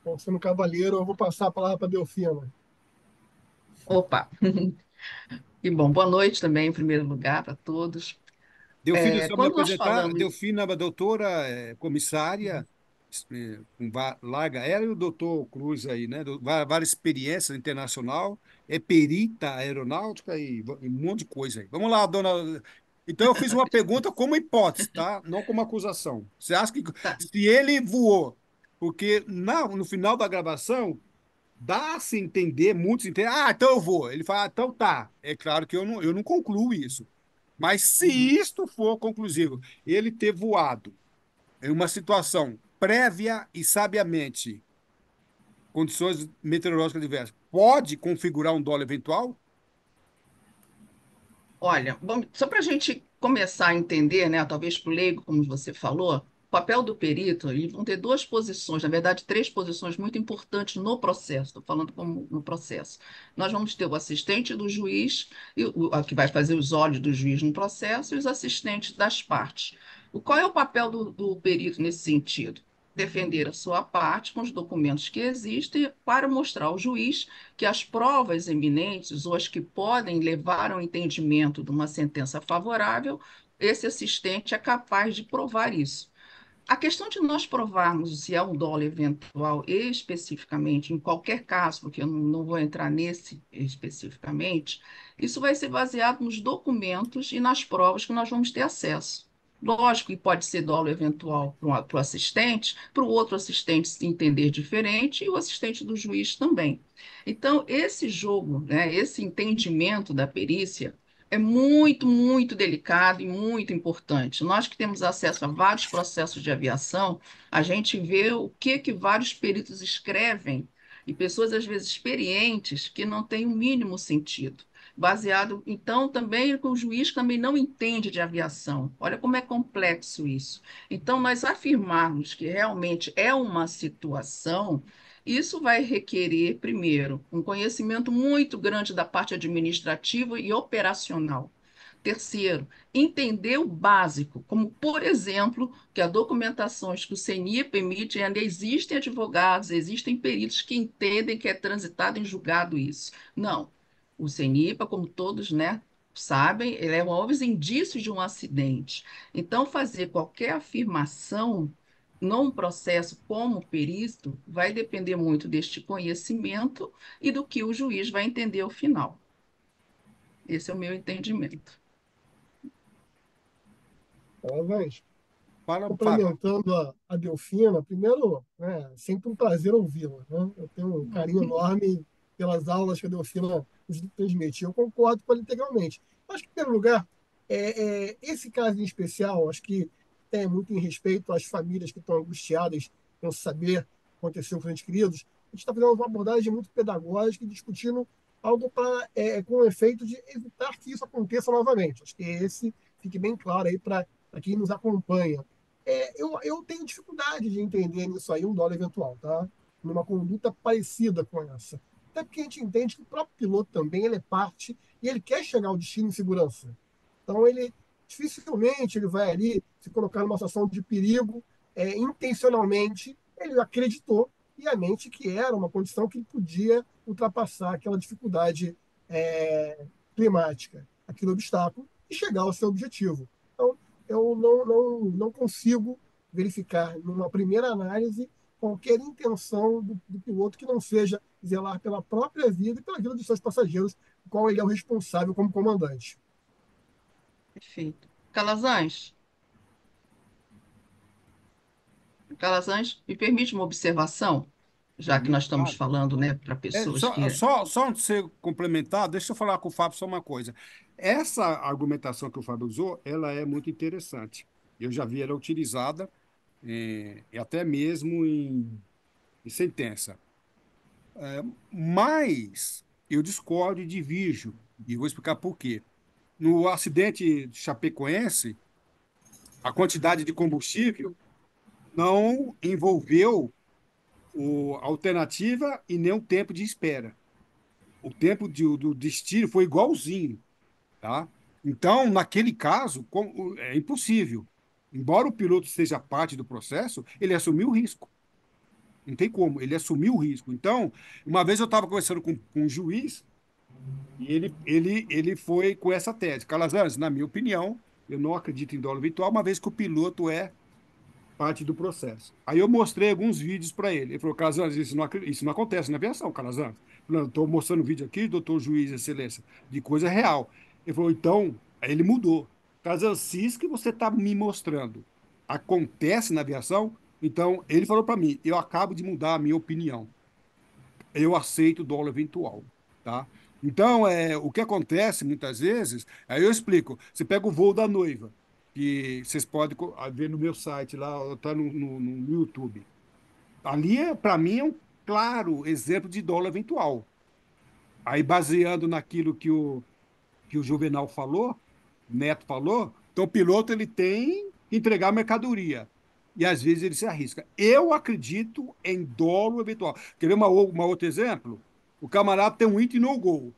Speaker 2: Bom, sendo cavaleiro, eu vou passar a palavra para a Delfina.
Speaker 5: Opa, que bom. Boa noite também, em primeiro lugar, para todos.
Speaker 1: Delfina, só me
Speaker 5: Quando nós
Speaker 1: apresentar.
Speaker 5: falamos.
Speaker 1: Delfina, uma doutora comissária, com larga, ela e o doutor Cruz aí, né? Várias experiências internacional, é perita aeronáutica e um monte de coisa aí. Vamos lá, dona. Então, eu fiz uma pergunta como hipótese, tá? Não como acusação. Você acha que
Speaker 5: Tá,
Speaker 1: se ele voou, porque no final da gravação, dá-se a entender, muitos entendem, então eu vou. Ele fala, então tá. É claro que eu não concluo isso. Mas se
Speaker 5: uhum.
Speaker 1: isto for conclusivo, ele ter voado em uma situação prévia e sabiamente, condições meteorológicas diversas, pode configurar um dólar eventual?
Speaker 5: Olha, só para a gente começar a entender, né, talvez para o leigo, como você falou, o papel do perito, eles vão ter duas posições, na verdade, três posições muito importantes no processo, estou falando como no processo. Nós vamos ter o assistente do juiz, que vai fazer os olhos do juiz no processo, e os assistentes das partes. Qual é o papel do perito nesse sentido? Defender a sua parte com os documentos que existem para mostrar ao juiz que as provas eminentes ou as que podem levar ao entendimento de uma sentença favorável, esse assistente é capaz de provar isso. A questão de nós provarmos se é um dolo eventual especificamente, em qualquer caso, porque eu não vou entrar nesse especificamente, isso vai ser baseado nos documentos e nas provas que nós vamos ter acesso. Lógico que pode ser dolo eventual para o assistente, para o outro assistente se entender diferente e o assistente do juiz também. Então, esse jogo, né, esse entendimento da perícia, é muito, muito delicado e muito importante. Nós que temos acesso a vários processos de aviação, a gente vê o que vários peritos escrevem e pessoas, às vezes, experientes, que não têm o mínimo sentido. Baseado, então, também com o juiz que também não entende de aviação. Olha como é complexo isso. Então, nós afirmarmos que realmente é uma situação, isso vai requerer, primeiro, um conhecimento muito grande da parte administrativa e operacional. Terceiro, entender o básico, como, por exemplo, que as documentações que o CNIPA emite, ainda existem advogados, existem peritos que entendem que é transitado em julgado isso. Não. O CNIPA, como todos, né, sabem, ele é óbvio indício de um acidente. Então, fazer qualquer afirmação num processo como perito vai depender muito deste conhecimento e do que o juiz vai entender ao final. Esse é o meu entendimento.
Speaker 2: Parabéns.
Speaker 1: Fala, Fábio.
Speaker 2: Complementando a Delfina, primeiro, né, sempre um prazer ouvi-la, né? Eu tenho um carinho enorme pelas aulas que a Delfina nos transmite. Eu concordo com ela integralmente. Acho que, em primeiro lugar, esse caso em especial, acho que tem muito em respeito às famílias que estão angustiadas por saber o que aconteceu com os entes queridos. A gente está fazendo uma abordagem muito pedagógica e discutindo algo com o efeito de evitar que isso aconteça novamente. Acho que esse fique bem claro aí para quem nos acompanha. Eu tenho dificuldade de entender nisso aí um dólar eventual, tá? Numa conduta parecida com essa. Até porque a gente entende que o próprio piloto também ele é parte e ele quer chegar ao destino em segurança. Então, ele dificilmente ele vai ali se colocar numa situação de perigo intencionalmente. Ele acreditou piamente que era uma condição que ele podia ultrapassar aquela dificuldade climática, aquele obstáculo, e chegar ao seu objetivo. Então, eu não consigo verificar, numa primeira análise, qualquer intenção do piloto que não seja zelar pela própria vida e pela vida dos seus passageiros, qual ele é o responsável como comandante.
Speaker 5: Perfeito. Calazans, Calazans, me permite uma observação, já que nós
Speaker 1: Permite,
Speaker 5: estamos
Speaker 1: claro.
Speaker 5: falando, né, para pessoas que...
Speaker 1: Só antes de você complementar, deixa eu falar com o Fábio só uma coisa. Essa argumentação que o Fábio usou, ela é muito interessante. Eu já vi ela utilizada, e até mesmo em sentença. Mas eu discordo e divirjo, e vou explicar por quê. No acidente de Chapecoense, a quantidade de combustível não envolveu a alternativa e nem o tempo de espera. O tempo do destino foi igualzinho, tá? Então, naquele caso, é impossível. Embora o piloto seja parte do processo, ele assumiu o risco. Não tem como, ele assumiu o risco. Então, uma vez eu estava conversando com um juiz e ele foi com essa tese. Calazans, na minha opinião, eu não acredito em dólar virtual, uma vez que o piloto é parte do processo. Aí eu mostrei alguns vídeos para ele. Ele falou, Calazans, isso não acontece na aviação, Calazans. Eu estou mostrando vídeo aqui, doutor juiz, excelência, de coisa real. Ele falou, então, aí ele mudou. Calazans, se isso que você está me mostrando acontece na aviação, então ele falou para mim, eu acabo de mudar a minha opinião. Eu aceito dólar eventual, tá? Então, o que acontece muitas vezes, aí eu explico. Você pega o voo da noiva, que vocês podem ver no meu site lá, está no YouTube. Ali, para mim, é um claro exemplo de dólar eventual. Aí, baseando naquilo que o Juvenal falou, Neto falou, então o piloto ele tem que entregar a mercadoria. E às vezes ele se arrisca. Eu acredito em dolo eventual. Quer ver outro exemplo? O camarada tem um item no gol.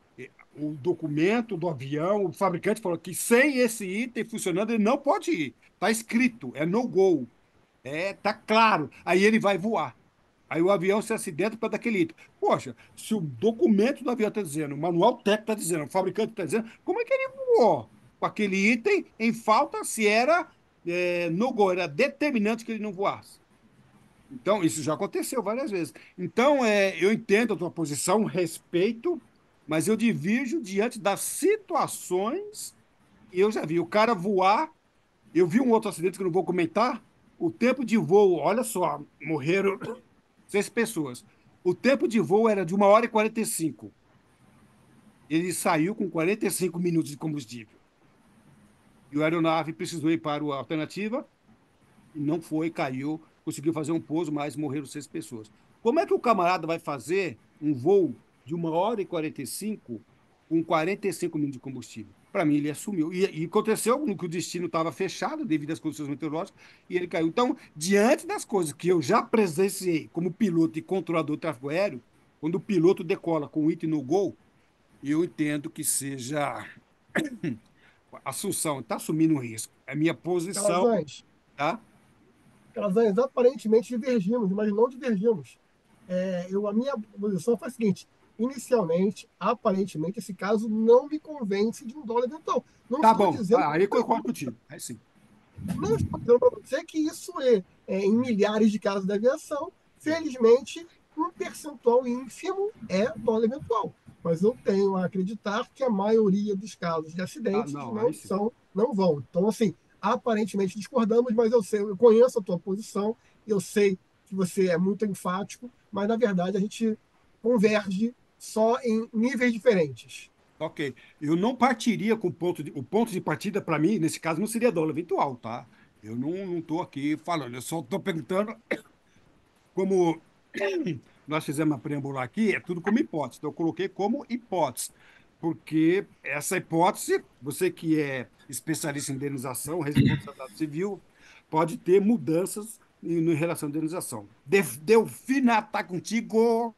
Speaker 1: O documento do avião, o fabricante falou que sem esse item funcionando, ele não pode ir. Está escrito, é no go. Tá claro. Aí ele vai voar. Aí o avião se acidenta para daquele item. Poxa, se o documento do avião está dizendo, o manual técnico está dizendo, o fabricante está dizendo, como é que ele voou com aquele item em falta se era no go, era determinante que ele não voasse? Então, isso já aconteceu várias vezes. Então, eu entendo a tua posição, respeito, mas eu divirjo diante das situações. E eu já vi o cara voar. Eu vi um outro acidente que eu não vou comentar. O tempo de voo, olha só, morreram 6 pessoas. O tempo de voo era de 1 hora e 45. Ele saiu com 45 minutos de combustível. E a aeronave precisou ir para a alternativa, e não foi, caiu, conseguiu fazer um pouso, mas morreram 6 pessoas. Como é que o camarada vai fazer um voo de 1h45 com 45 minutos de combustível? Para mim, ele assumiu. E aconteceu que o destino estava fechado devido às condições meteorológicas e ele caiu. Então, diante das coisas que eu já presenciei como piloto e controlador de tráfego aéreo, quando o piloto decola com it no gol, eu entendo que seja Assunção, está assumindo um risco. É minha posição,
Speaker 2: Calazans,
Speaker 1: tá?
Speaker 2: Calazans, aparentemente divergimos, mas não divergimos. A minha posição foi a seguinte: inicialmente, aparentemente, esse caso não me convence de um dólar eventual. Não
Speaker 1: Tá
Speaker 2: estou
Speaker 1: bom,
Speaker 2: dizendo
Speaker 1: aí eu concordo contigo. Aí sim.
Speaker 2: Não estou dizendo para você que isso em milhares de casos da aviação,
Speaker 1: É.
Speaker 2: felizmente, um percentual ínfimo é dólar eventual. Mas eu tenho a acreditar que a maioria dos casos de
Speaker 1: Ah,
Speaker 2: acidentes
Speaker 1: não, aí
Speaker 2: não
Speaker 1: sim.
Speaker 2: são, não vão. Então, assim, aparentemente discordamos, mas eu sei, eu conheço a tua posição, eu sei que você é muito enfático, mas na verdade a gente converge só em níveis diferentes.
Speaker 1: Ok. Eu não partiria com o ponto de partida, para mim, nesse caso, não seria dólar eventual, tá? Eu não estou aqui falando, eu só estou perguntando como nós fizemos a preambular aqui, é tudo como hipótese. Então, eu coloquei como hipótese, porque essa hipótese, você que é especialista em indenização, responsabilidade civil, pode ter mudanças em relação à indenização. Delfina, está contigo.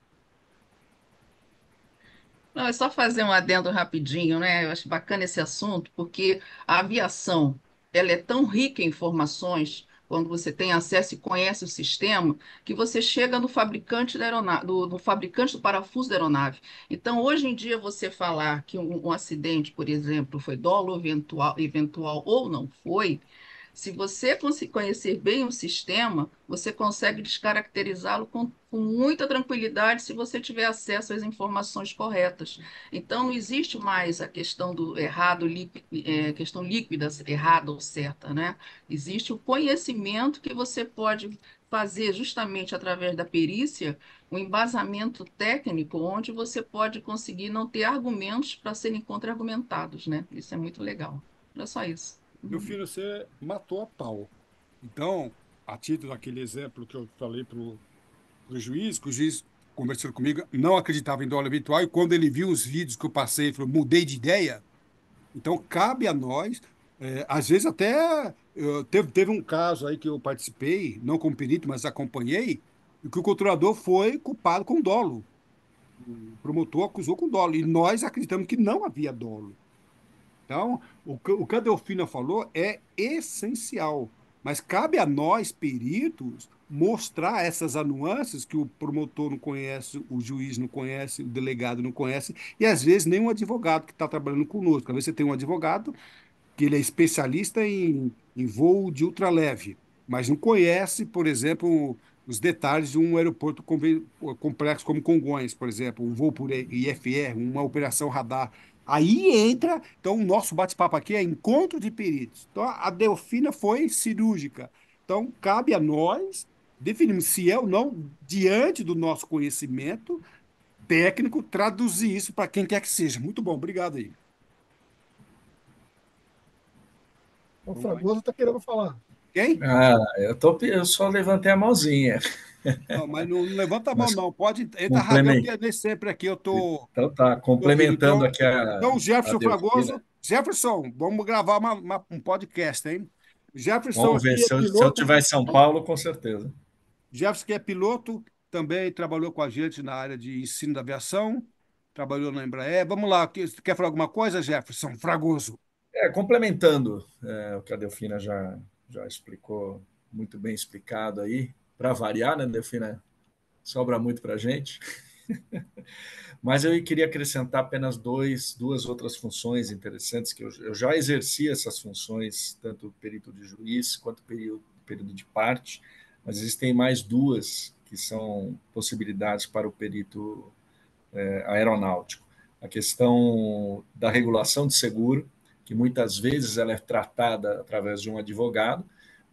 Speaker 5: Não, é só fazer um adendo rapidinho, né? Eu acho bacana esse assunto, porque a aviação, ela é tão rica em informações, quando você tem acesso e conhece o sistema, que você chega no fabricante da aeronave, no fabricante do parafuso da aeronave. Então, hoje em dia, você falar que um acidente, por exemplo, foi dolo eventual ou não foi, se você conhecer bem o sistema, você consegue descaracterizá-lo com muita tranquilidade se você tiver acesso às informações corretas. Então, não existe mais a questão do errado, questão líquida, errada ou certa, né? Existe o conhecimento que você pode fazer justamente através da perícia, um embasamento técnico onde você pode conseguir não ter argumentos para serem contra-argumentados, né? Isso é muito legal. É só isso.
Speaker 1: Meu
Speaker 5: Uhum.
Speaker 1: filho, você matou a pau. Então, a título daquele exemplo que eu falei para o juiz, que o juiz conversou comigo, não acreditava em dólar virtual, e quando ele viu os vídeos que eu passei, ele falou, mudei de ideia. Então, cabe a nós, às vezes até, teve um caso aí que eu participei, não como perito, mas acompanhei, e que o controlador foi culpado com dolo. O promotor acusou com dolo, e nós acreditamos que não havia dolo. Então, o que a Delfina falou é essencial, mas cabe a nós, peritos, mostrar essas nuances que o promotor não conhece, o juiz não conhece, o delegado não conhece, e às vezes nem um advogado que está trabalhando conosco. Às vezes você tem um advogado que ele é especialista em voo de ultraleve, mas não conhece, por exemplo, os detalhes de um aeroporto complexo como Congonhas, por exemplo, um voo por IFR, uma operação radar. Aí entra, então o nosso bate-papo aqui é encontro de peritos. Então a Delfina foi cirúrgica. Então cabe a nós definirmos se é ou não, diante do nosso conhecimento técnico, traduzir isso para quem quer que seja. Muito bom, obrigado aí.
Speaker 2: O
Speaker 1: Vamos lá.
Speaker 2: Fragoso está querendo falar.
Speaker 1: Quem?
Speaker 6: Eu só levantei a mãozinha,
Speaker 1: Não, mas não levanta a mão,
Speaker 6: mas
Speaker 1: não. Pode entrar ragando,
Speaker 6: complemento.
Speaker 1: que nem sempre aqui eu tô
Speaker 6: Então tá,
Speaker 1: ouvindo.
Speaker 6: complementando
Speaker 1: Então,
Speaker 6: aqui
Speaker 1: então
Speaker 6: a
Speaker 1: Jefferson
Speaker 6: Delfina.
Speaker 1: Fragoso. Jefferson, vamos gravar um podcast, hein? Jefferson
Speaker 6: Vamos ver,
Speaker 1: aqui é
Speaker 6: se eu
Speaker 1: piloto.
Speaker 6: tiver em São Paulo, com certeza.
Speaker 1: Jefferson que é piloto, também trabalhou com a gente na área de ensino da aviação, trabalhou na Embraer. Vamos lá, quer falar alguma coisa, Jefferson Fragoso?
Speaker 6: Complementando o que a Delfina já explicou, muito bem explicado aí, para variar, né, Delfina? Sobra muito para a gente. Mas eu queria acrescentar apenas duas outras funções interessantes, que eu já exerci essas funções, tanto período de juiz quanto período de parte, mas existem mais duas que são possibilidades para o perito aeronáutico. A questão da regulação de seguro, que muitas vezes ela é tratada através de um advogado,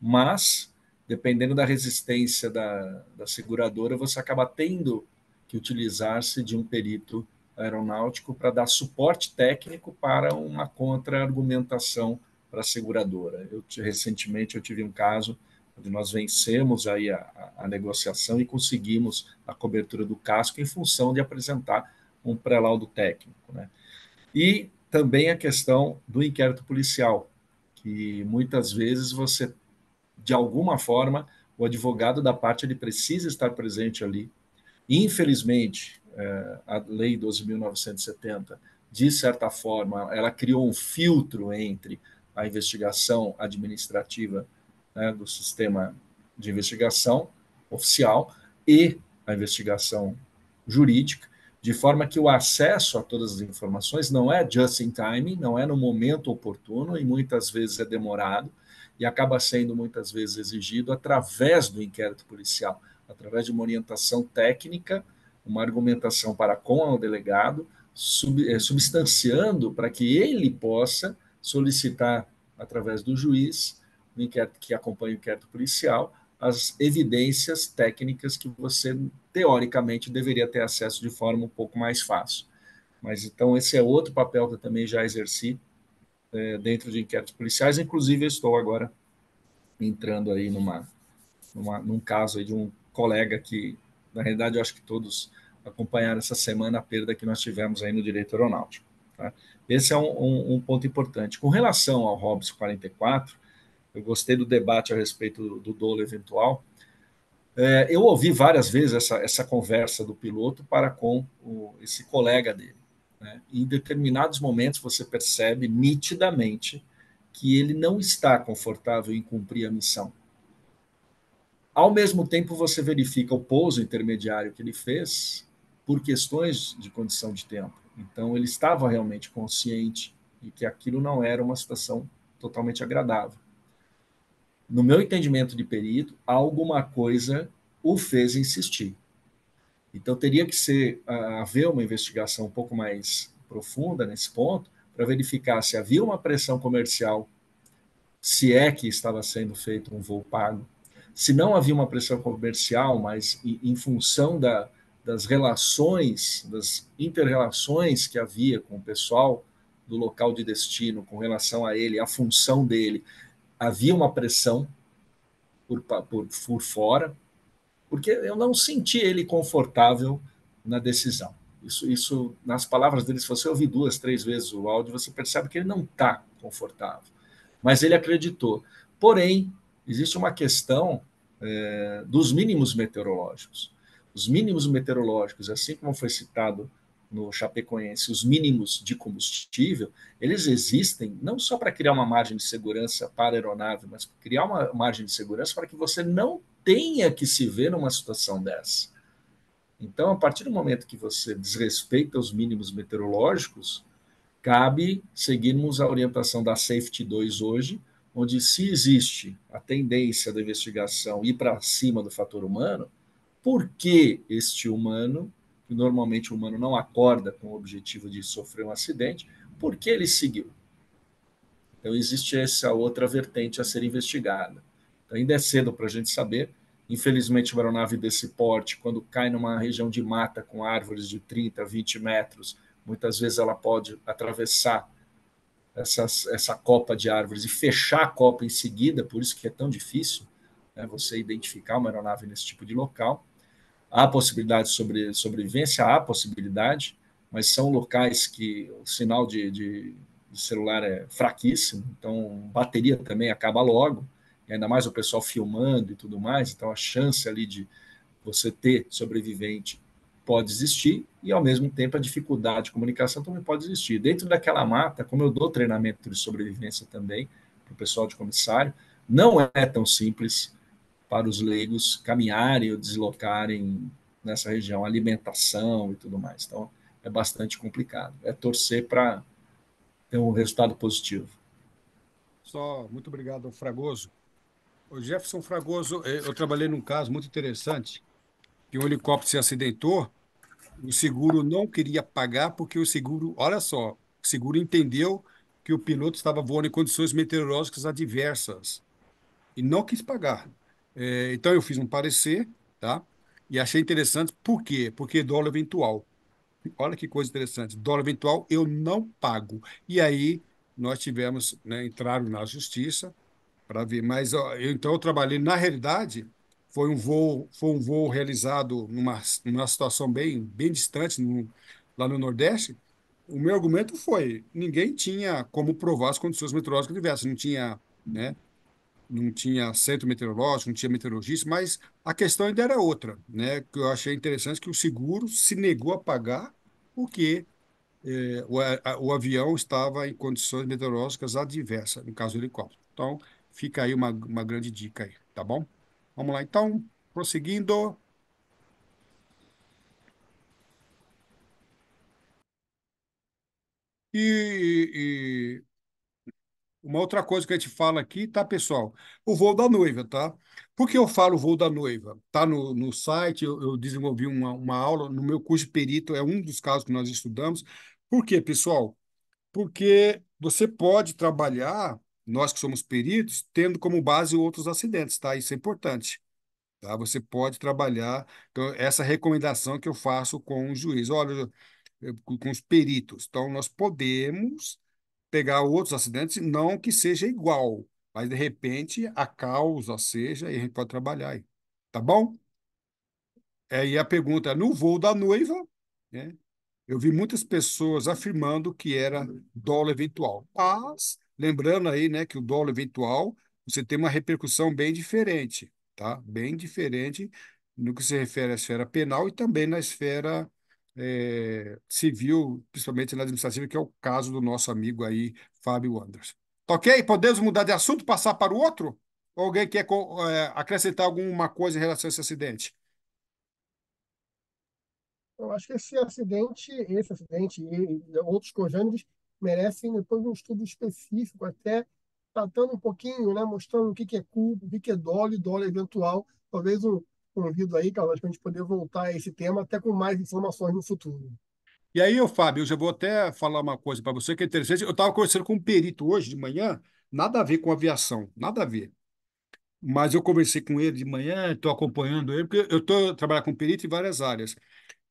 Speaker 6: mas, dependendo da resistência da seguradora, você acaba tendo que utilizar-se de um perito aeronáutico para dar suporte técnico para uma contra-argumentação para a seguradora. Recentemente eu tive um caso onde nós vencemos aí a negociação e conseguimos a cobertura do casco em função de apresentar um pré-laudo técnico, né? E também a questão do inquérito policial, que muitas vezes você, de alguma forma, o advogado da parte ele precisa estar presente ali. Infelizmente, a Lei 12.970, de certa forma, ela criou um filtro entre a investigação administrativa, né, do sistema de investigação oficial e a investigação jurídica, de forma que o acesso a todas as informações não é just in time, não é no momento oportuno e muitas vezes é demorado e acaba sendo muitas vezes exigido através do inquérito policial, através de uma orientação técnica, uma argumentação para com o delegado, substanciando para que ele possa solicitar através do juiz, no inquérito que acompanha o inquérito policial, as evidências técnicas que você, teoricamente, deveria ter acesso de forma um pouco mais fácil. Mas então esse é outro papel que eu também já exerci dentro de inquéritos policiais, inclusive eu estou agora entrando aí num caso aí de um colega que, na realidade, eu acho que todos acompanharam essa semana a perda que nós tivemos aí no direito aeronáutico. Tá? Esse é um ponto importante. Com relação ao Hobbs 44, eu gostei do debate a respeito do dolo eventual. Eu ouvi várias vezes essa conversa do piloto para com esse colega dele. Né? Em determinados momentos você percebe nitidamente que ele não está confortável em cumprir a missão. Ao mesmo tempo, você verifica o pouso intermediário que ele fez por questões de condição de tempo. Então, ele estava realmente consciente de que aquilo não era uma situação totalmente agradável. No meu entendimento de perito, alguma coisa o fez insistir. Então, teria que haver uma investigação um pouco mais profunda nesse ponto, para verificar se havia uma pressão comercial, se é que estava sendo feito um voo pago, se não havia uma pressão comercial, mas em função das relações, das inter-relações que havia com o pessoal do local de destino com relação a ele, a função dele, havia uma pressão por fora, porque eu não senti ele confortável na decisão. Isso, nas palavras dele, se você ouvir 2, 3 vezes o áudio, você percebe que ele não está confortável. Mas ele acreditou. Porém, existe uma questão dos mínimos meteorológicos. Os mínimos meteorológicos, assim como foi citado no Chapecoense, os mínimos de combustível, eles existem não só para criar uma margem de segurança para a aeronave, mas para criar uma margem de segurança para que você não tenha que se ver numa situação dessa. Então, a partir do momento que você desrespeita os mínimos meteorológicos, cabe seguirmos a orientação da Safety 2 hoje, onde se existe a tendência da investigação ir para cima do fator humano, por que este humano, que normalmente o humano não acorda com o objetivo de sofrer um acidente, por que ele seguiu? Então existe essa outra vertente a ser investigada. Então, ainda é cedo para a gente saber. Infelizmente, uma aeronave desse porte, quando cai numa região de mata com árvores de 30, 20 metros, muitas vezes ela pode atravessar essa copa de árvores e fechar a copa em seguida, por isso que é tão difícil, né, você identificar uma aeronave nesse tipo de local. Há possibilidade de sobrevivência, há possibilidade, mas são locais que o sinal de celular é fraquíssimo, então bateria também acaba logo, e ainda mais o pessoal filmando e tudo mais, então a chance ali de você ter sobrevivente pode existir, e ao mesmo tempo a dificuldade de comunicação também pode existir. Dentro daquela mata, como eu dou treinamento de sobrevivência também para o pessoal de comissário, não é tão simples para os leigos caminharem ou deslocarem nessa região, alimentação e tudo mais. Então, é bastante complicado. É torcer para ter um resultado positivo.
Speaker 1: Muito obrigado, Fragoso. O Jefferson Fragoso, eu trabalhei num caso muito interessante, que um helicóptero se acidentou, o seguro não queria pagar porque o seguro, olha só, o seguro entendeu que o piloto estava voando em condições meteorológicas adversas e não quis pagar. Então eu fiz um parecer, tá? E achei interessante, por quê? Porque dólar eventual. Olha que coisa interessante, dólar eventual eu não pago. E aí nós tivemos, né, entraram na justiça, para ver. Mas ó, então eu trabalhei, na realidade, foi um voo realizado numa situação bem distante, lá no Nordeste. O meu argumento foi, ninguém tinha como provar as condições meteorológicas diversas, não tinha, né? Não tinha centro meteorológico, não tinha meteorologista, mas a questão ainda era outra, né? Que eu achei interessante que o seguro se negou a pagar porque o avião estava em condições meteorológicas adversas, no caso do helicóptero. Então, fica aí uma grande dica aí, tá bom? Vamos lá, então, prosseguindo. E uma outra coisa que a gente fala aqui, tá, pessoal? O voo da noiva, tá? Por que eu falo voo da noiva? Tá no site, eu desenvolvi uma aula no meu curso de perito, é um dos casos que nós estudamos. Por quê, pessoal? Porque você pode trabalhar, nós que somos peritos, tendo como base outros acidentes, tá? Isso é importante, tá? Você pode trabalhar. Então, essa recomendação que eu faço com o juiz. Olha, com os peritos. Então, nós podemos pegar outros acidentes, não que seja igual, mas de repente a causa seja, e a gente pode trabalhar aí. Tá bom? E a pergunta, no voo da noiva, né? Eu vi muitas pessoas afirmando que era dolo eventual. Mas, lembrando aí, né, que o dolo eventual, você tem uma repercussão bem diferente, tá? Bem diferente no que se refere à esfera penal e também na esfera civil, principalmente na administrativa, que é o caso do nosso amigo aí, Fábio Anderson. Tá ok? Podemos mudar de assunto, passar para o outro? Ou alguém quer acrescentar alguma coisa em relação a esse acidente?
Speaker 2: Eu acho que esse acidente e outros congêneres merecem depois um estudo específico, até tratando um pouquinho, né, mostrando o que é culpa, o que é dolo eventual. Talvez um convido aí, Carlos, para a gente poder voltar a esse tema até com mais informações no futuro.
Speaker 1: E aí, Fábio, eu já vou até falar uma coisa para você que é interessante. Eu estava conversando com um perito hoje de manhã, nada a ver com aviação, nada a ver. Mas eu conversei com ele de manhã, estou acompanhando ele, porque eu estou trabalhando com perito em várias áreas.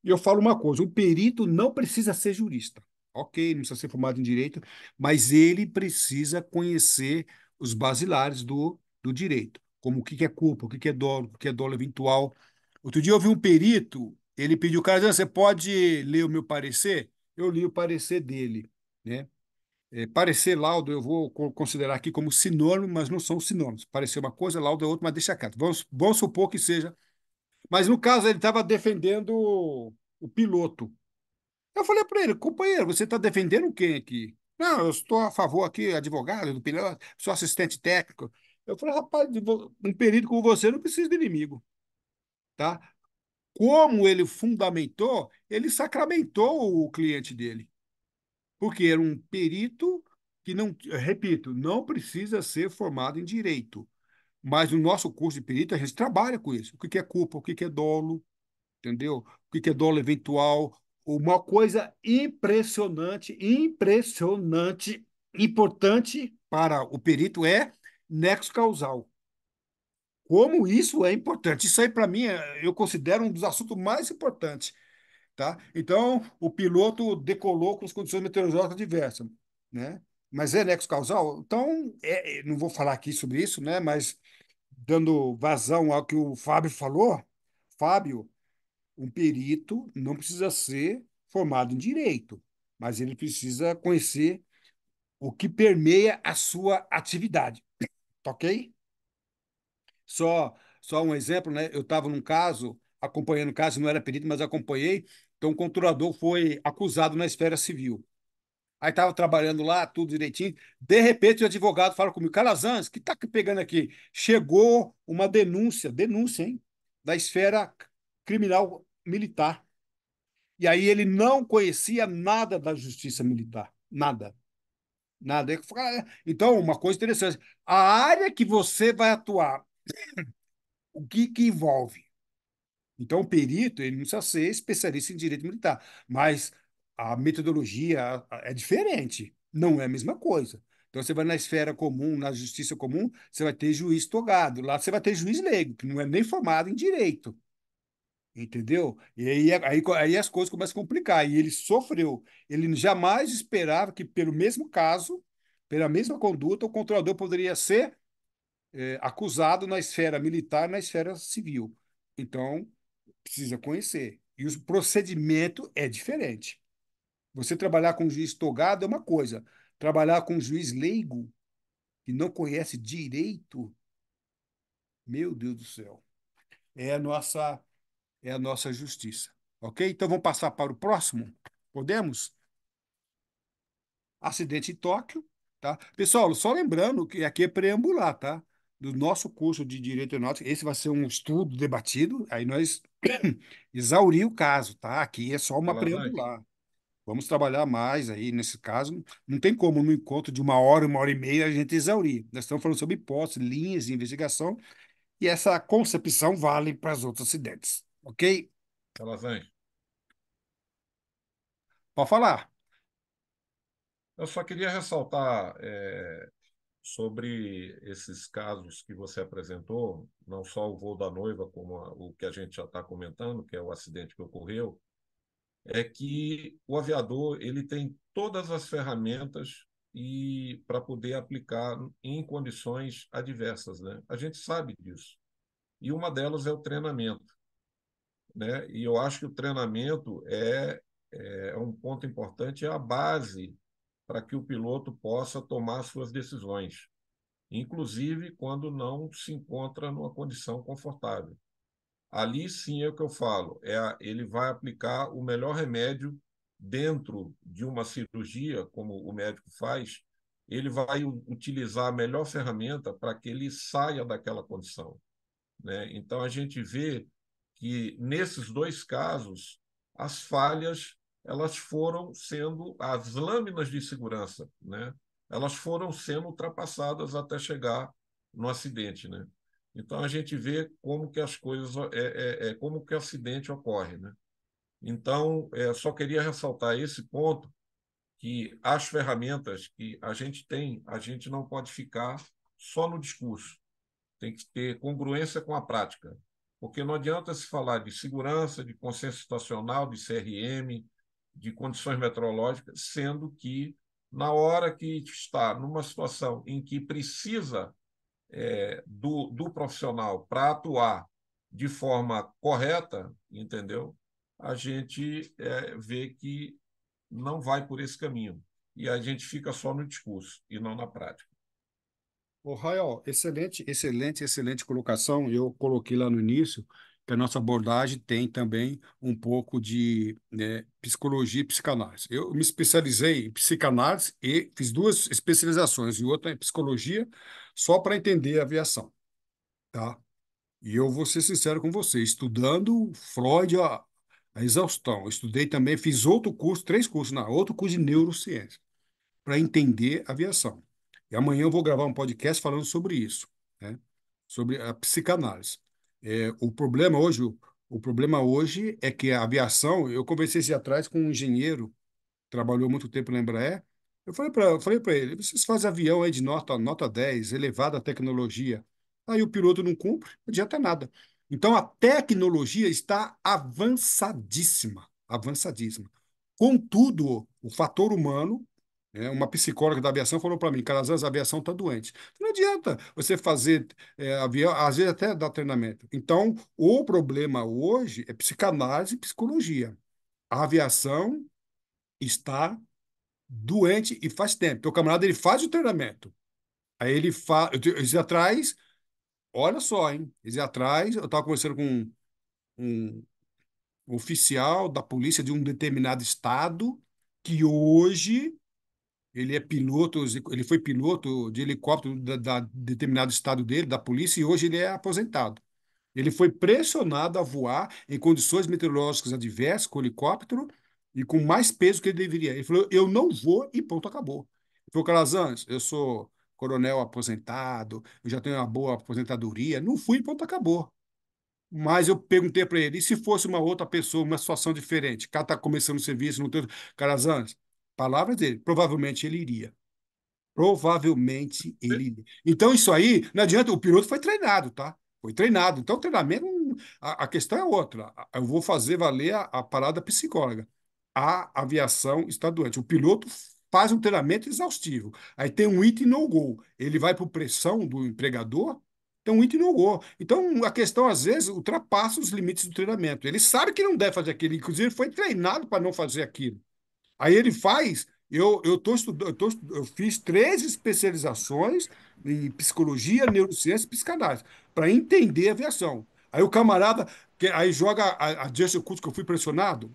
Speaker 1: E eu falo uma coisa: o perito não precisa ser jurista. Ok, não precisa ser formado em direito, mas ele precisa conhecer os basilares do direito, como o que é culpa, o que é dolo eventual. Outro dia eu vi um perito, ele pediu, cara, você pode ler o meu parecer? Eu li o parecer dele, né? Parecer, laudo, eu vou considerar aqui como sinônimo, mas não são sinônimos. Parecer uma coisa, laudo é outra, mas deixa quieto. Vamos supor que seja. Mas no caso, ele estava defendendo o piloto. Eu falei para ele, companheiro, você está defendendo quem aqui? Não, eu estou a favor aqui, advogado do piloto, sou assistente técnico. Eu falei, rapaz, um perito como você não precisa de inimigo, tá? Como ele fundamentou, ele sacramentou o cliente dele, porque era um perito que não, repito, não precisa ser formado em direito. Mas no nosso curso de perito, a gente trabalha com isso. O que é culpa, o que é dolo, entendeu? O que é dolo eventual. Uma coisa impressionante, importante para o perito é nexo causal. Como isso é importante. Isso aí, para mim, eu considero um dos assuntos mais importantes, tá? Então, o piloto decolou com as condições meteorológicas diversas, né? Mas é nexo causal? Então, não vou falar aqui sobre isso, né? Mas dando vazão ao que o Fábio falou, Fábio, um perito não precisa ser formado em direito, mas ele precisa conhecer o que permeia a sua atividade, tá ok? Só, só um exemplo, né? Eu estava num caso, acompanhando o caso, não era perito, mas acompanhei. Então, o controlador foi acusado na esfera civil. Aí estava trabalhando lá, tudo direitinho. De repente, o advogado fala comigo, Calazans, o que está pegando aqui? Chegou uma denúncia, hein? Da esfera criminal militar. E aí ele não conhecia nada da justiça militar. Nada. Nada. Então, uma coisa interessante. A área que você vai atuar, o que envolve? Então, o perito, ele não precisa ser especialista em direito militar, mas a metodologia é diferente, não é a mesma coisa. Então, você vai na esfera comum, na justiça comum, você vai ter juiz togado, lá você vai ter juiz leigo, que não é nem formado em direito, entendeu? E aí as coisas começam a complicar, e ele sofreu. Ele jamais esperava que, pelo mesmo caso, pela mesma conduta, o controlador poderia ser acusado na esfera militar, na esfera civil. Então, precisa conhecer. E o procedimento é diferente. Você trabalhar com um juiz togado é uma coisa. Trabalhar com um juiz leigo, que não conhece direito, meu Deus do céu, é a nossa justiça. Ok? Então vamos passar para o próximo? Podemos? Acidente em Tóquio, tá? Pessoal, só lembrando que aqui é preambular, tá? Do nosso curso de Direito Aeronáutico, esse vai ser um estudo debatido, aí nós exaurir o caso, tá? Aqui é só uma
Speaker 4: Calazans,
Speaker 1: preambular. Vamos trabalhar mais aí nesse caso. Não tem como, no encontro de uma hora e meia, a gente exaurir. Nós estamos falando sobre hipóteses, linhas de investigação, e essa concepção vale para os outros acidentes, ok?
Speaker 4: Calazans,
Speaker 1: Pode falar.
Speaker 4: eu só queria ressaltar sobre esses casos que você apresentou, não só o voo da noiva, como o que a gente já está comentando, que é o acidente que ocorreu, é que o aviador ele tem todas as ferramentas e para poder aplicar em condições adversas, né? A gente sabe disso. E uma delas é o treinamento, né? E eu acho que o treinamento é um ponto importante, é a base para que o piloto possa tomar suas decisões, inclusive quando não se encontra numa condição confortável. Ali sim é o que eu falo, ele vai aplicar o melhor remédio dentro de uma cirurgia, como o médico faz, ele vai utilizar a melhor ferramenta para que ele saia daquela condição, né? Então a gente vê que nesses dois casos as falhas elas foram sendo as lâminas de segurança, né? Elas foram sendo ultrapassadas até chegar no acidente, né? Então a gente vê como que as coisas como que o acidente ocorre, né? Então só queria ressaltar esse ponto que as ferramentas que a gente tem, a gente não pode ficar só no discurso, tem que ter congruência com a prática. Porque não adianta se falar de segurança, de consciência situacional, de CRM, de condições meteorológicas, sendo que, na hora que está numa situação em que precisa do profissional para atuar de forma correta, entendeu? A gente vê que não vai por esse caminho. E a gente fica só no discurso e não na prática.
Speaker 1: Ô, Rael, excelente, excelente, excelente colocação. Eu coloquei lá no início que a nossa abordagem tem também um pouco de, né, psicologia e psicanálise. Eu me especializei em psicanálise e fiz duas especializações, e outra em psicologia, só para entender a aviação, tá? E eu vou ser sincero com você, estudando Freud a exaustão. Eu estudei também, fiz outro curso, três cursos, não, outro curso de neurociência para entender aviação. E amanhã eu vou gravar um podcast falando sobre isso, né? Sobre a psicanálise. O problema hoje é que a aviação, eu conversei esse dia atrás com um engenheiro, trabalhou muito tempo na Embraer. Eu falei para ele, vocês fazem avião aí de nota 10, elevada tecnologia. Aí o piloto não cumpre, não adianta nada. Então a tecnologia está avançadíssima, avançadíssima. Contudo, o fator humano, né, uma psicóloga da aviação falou para mim, Calazans, a aviação está doente. Não adianta você fazer avião, às vezes até dar treinamento. Então, o problema hoje é psicanálise e psicologia. A aviação está doente e faz tempo. Teu camarada, ele faz o treinamento. Aí ele faz. Eles atrás, olha só, hein? Eles atrás, eu estava conversando com um oficial da polícia de um determinado estado que hoje ele é piloto, ele foi piloto de helicóptero da determinado estado dele, da polícia, e hoje ele é aposentado. Ele foi pressionado a voar em condições meteorológicas adversas, com helicóptero, e com mais peso que ele deveria. Ele falou: eu não vou, e ponto, acabou. Ele falou: Calazans, eu sou coronel aposentado, eu já tenho uma boa aposentadoria. Não fui, ponto, acabou. Mas eu perguntei para ele: e se fosse uma outra pessoa, uma situação diferente? O cara está começando o serviço, não tem. Calazans, palavras dele, provavelmente ele iria. Provavelmente ele. Então, isso aí, não adianta, o piloto foi treinado, tá? Foi treinado. Então, o treinamento, a questão é outra. Eu vou fazer valer a parada psicóloga. A aviação está doente. O piloto faz um treinamento exaustivo. Aí tem um hit e no go. Ele vai por pressão do empregador, Então, o item não voou. Então, a questão, às vezes, ultrapassa os limites do treinamento. Ele sabe que não deve fazer aquilo, inclusive, ele foi treinado para não fazer aquilo. Aí ele faz. Eu fiz 3 especializações em psicologia, neurociência e psicanálise para entender a aviação. Aí o camarada, aí joga a Justin Curso que eu fui pressionado.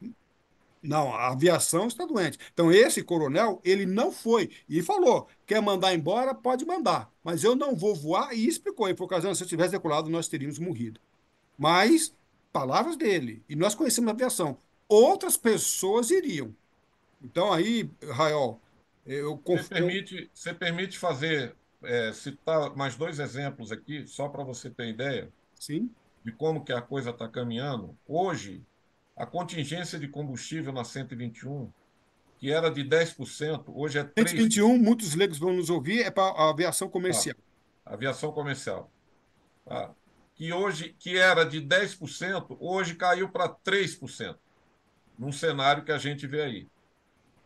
Speaker 1: Não, a aviação está doente. Então, esse coronel, ele não foi. E falou: quer mandar embora, pode mandar. Mas eu não vou voar. E explicou. Ele falou: Casão, se eu tivesse decolado, nós teríamos morrido. Mas, palavras dele. E nós conhecemos a aviação. Outras pessoas iriam. Então, aí, Rael, eu
Speaker 4: Você permite fazer, citar mais 2 exemplos aqui, só para você ter ideia
Speaker 1: sim.
Speaker 4: de como que a coisa está caminhando. Hoje, a contingência de combustível na 121, que era de 10%, hoje é
Speaker 1: 121,
Speaker 4: 3%.
Speaker 1: muitos leigos vão nos ouvir, é para a aviação
Speaker 4: Tá?
Speaker 1: comercial.
Speaker 4: Aviação comercial. Tá? Que era de 10%, hoje caiu para 3%, num cenário que a gente vê aí.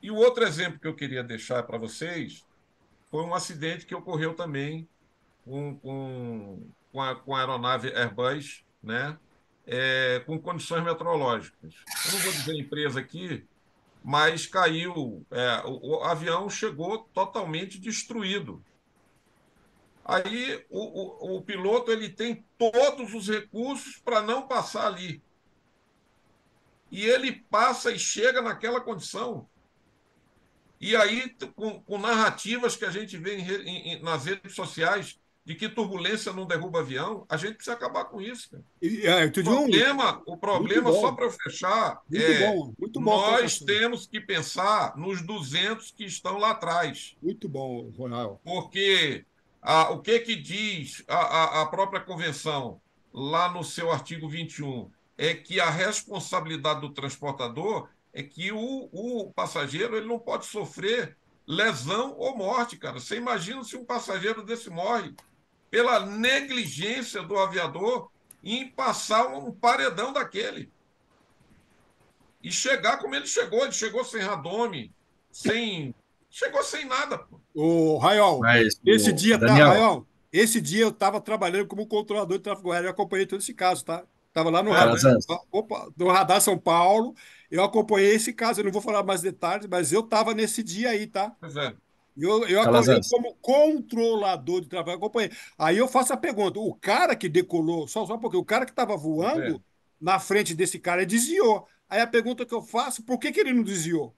Speaker 4: E o outro exemplo que eu queria deixar para vocês foi um acidente que ocorreu também com a aeronave Airbus, né? Com condições meteorológicas. Eu não vou dizer a empresa aqui, mas caiu, o avião chegou totalmente destruído. Aí o piloto ele tem todos os recursos para não passar ali. E ele passa e chega naquela condição. E aí, com narrativas que a gente vê nas redes sociais de que turbulência não derruba avião, a gente precisa acabar com isso, cara.
Speaker 1: Tu de um,
Speaker 4: O
Speaker 1: muito
Speaker 4: problema, só
Speaker 1: bom,
Speaker 4: para eu fechar, é
Speaker 1: muito bom a
Speaker 4: nós
Speaker 1: colocação.
Speaker 4: temos que pensar nos 200 que estão lá atrás.
Speaker 1: Muito bom, Rael.
Speaker 4: Porque o que que diz a própria convenção, lá no seu artigo 21, é que a responsabilidade do transportador é que o passageiro ele não pode sofrer lesão ou morte, cara. Você imagina se um passageiro desse morre pela negligência do aviador em passar um paredão daquele e chegar como ele chegou sem radome, chegou sem nada, pô.
Speaker 1: O Rael,
Speaker 6: Mas,
Speaker 1: esse
Speaker 6: o
Speaker 1: dia, tá,
Speaker 6: Daniel,
Speaker 1: Rael, esse dia eu estava trabalhando como controlador de tráfego aéreo, eu acompanhei todo esse caso, tá? Estava lá no
Speaker 4: É,
Speaker 1: radar,
Speaker 4: né?
Speaker 6: Calazans,
Speaker 1: opa, no radar São Paulo, eu acompanhei esse caso, eu não vou falar mais detalhes, mas eu estava nesse dia aí, tá?
Speaker 4: Pois é.
Speaker 1: Eu,
Speaker 6: Calazans,
Speaker 1: como controlador de tráfego, acompanhei. Aí eu faço a pergunta: o cara que decolou, só um pouquinho, o cara que estava
Speaker 4: Pois é.
Speaker 1: voando na frente desse cara ele desviou. Aí a pergunta que eu faço: por que que ele não desviou?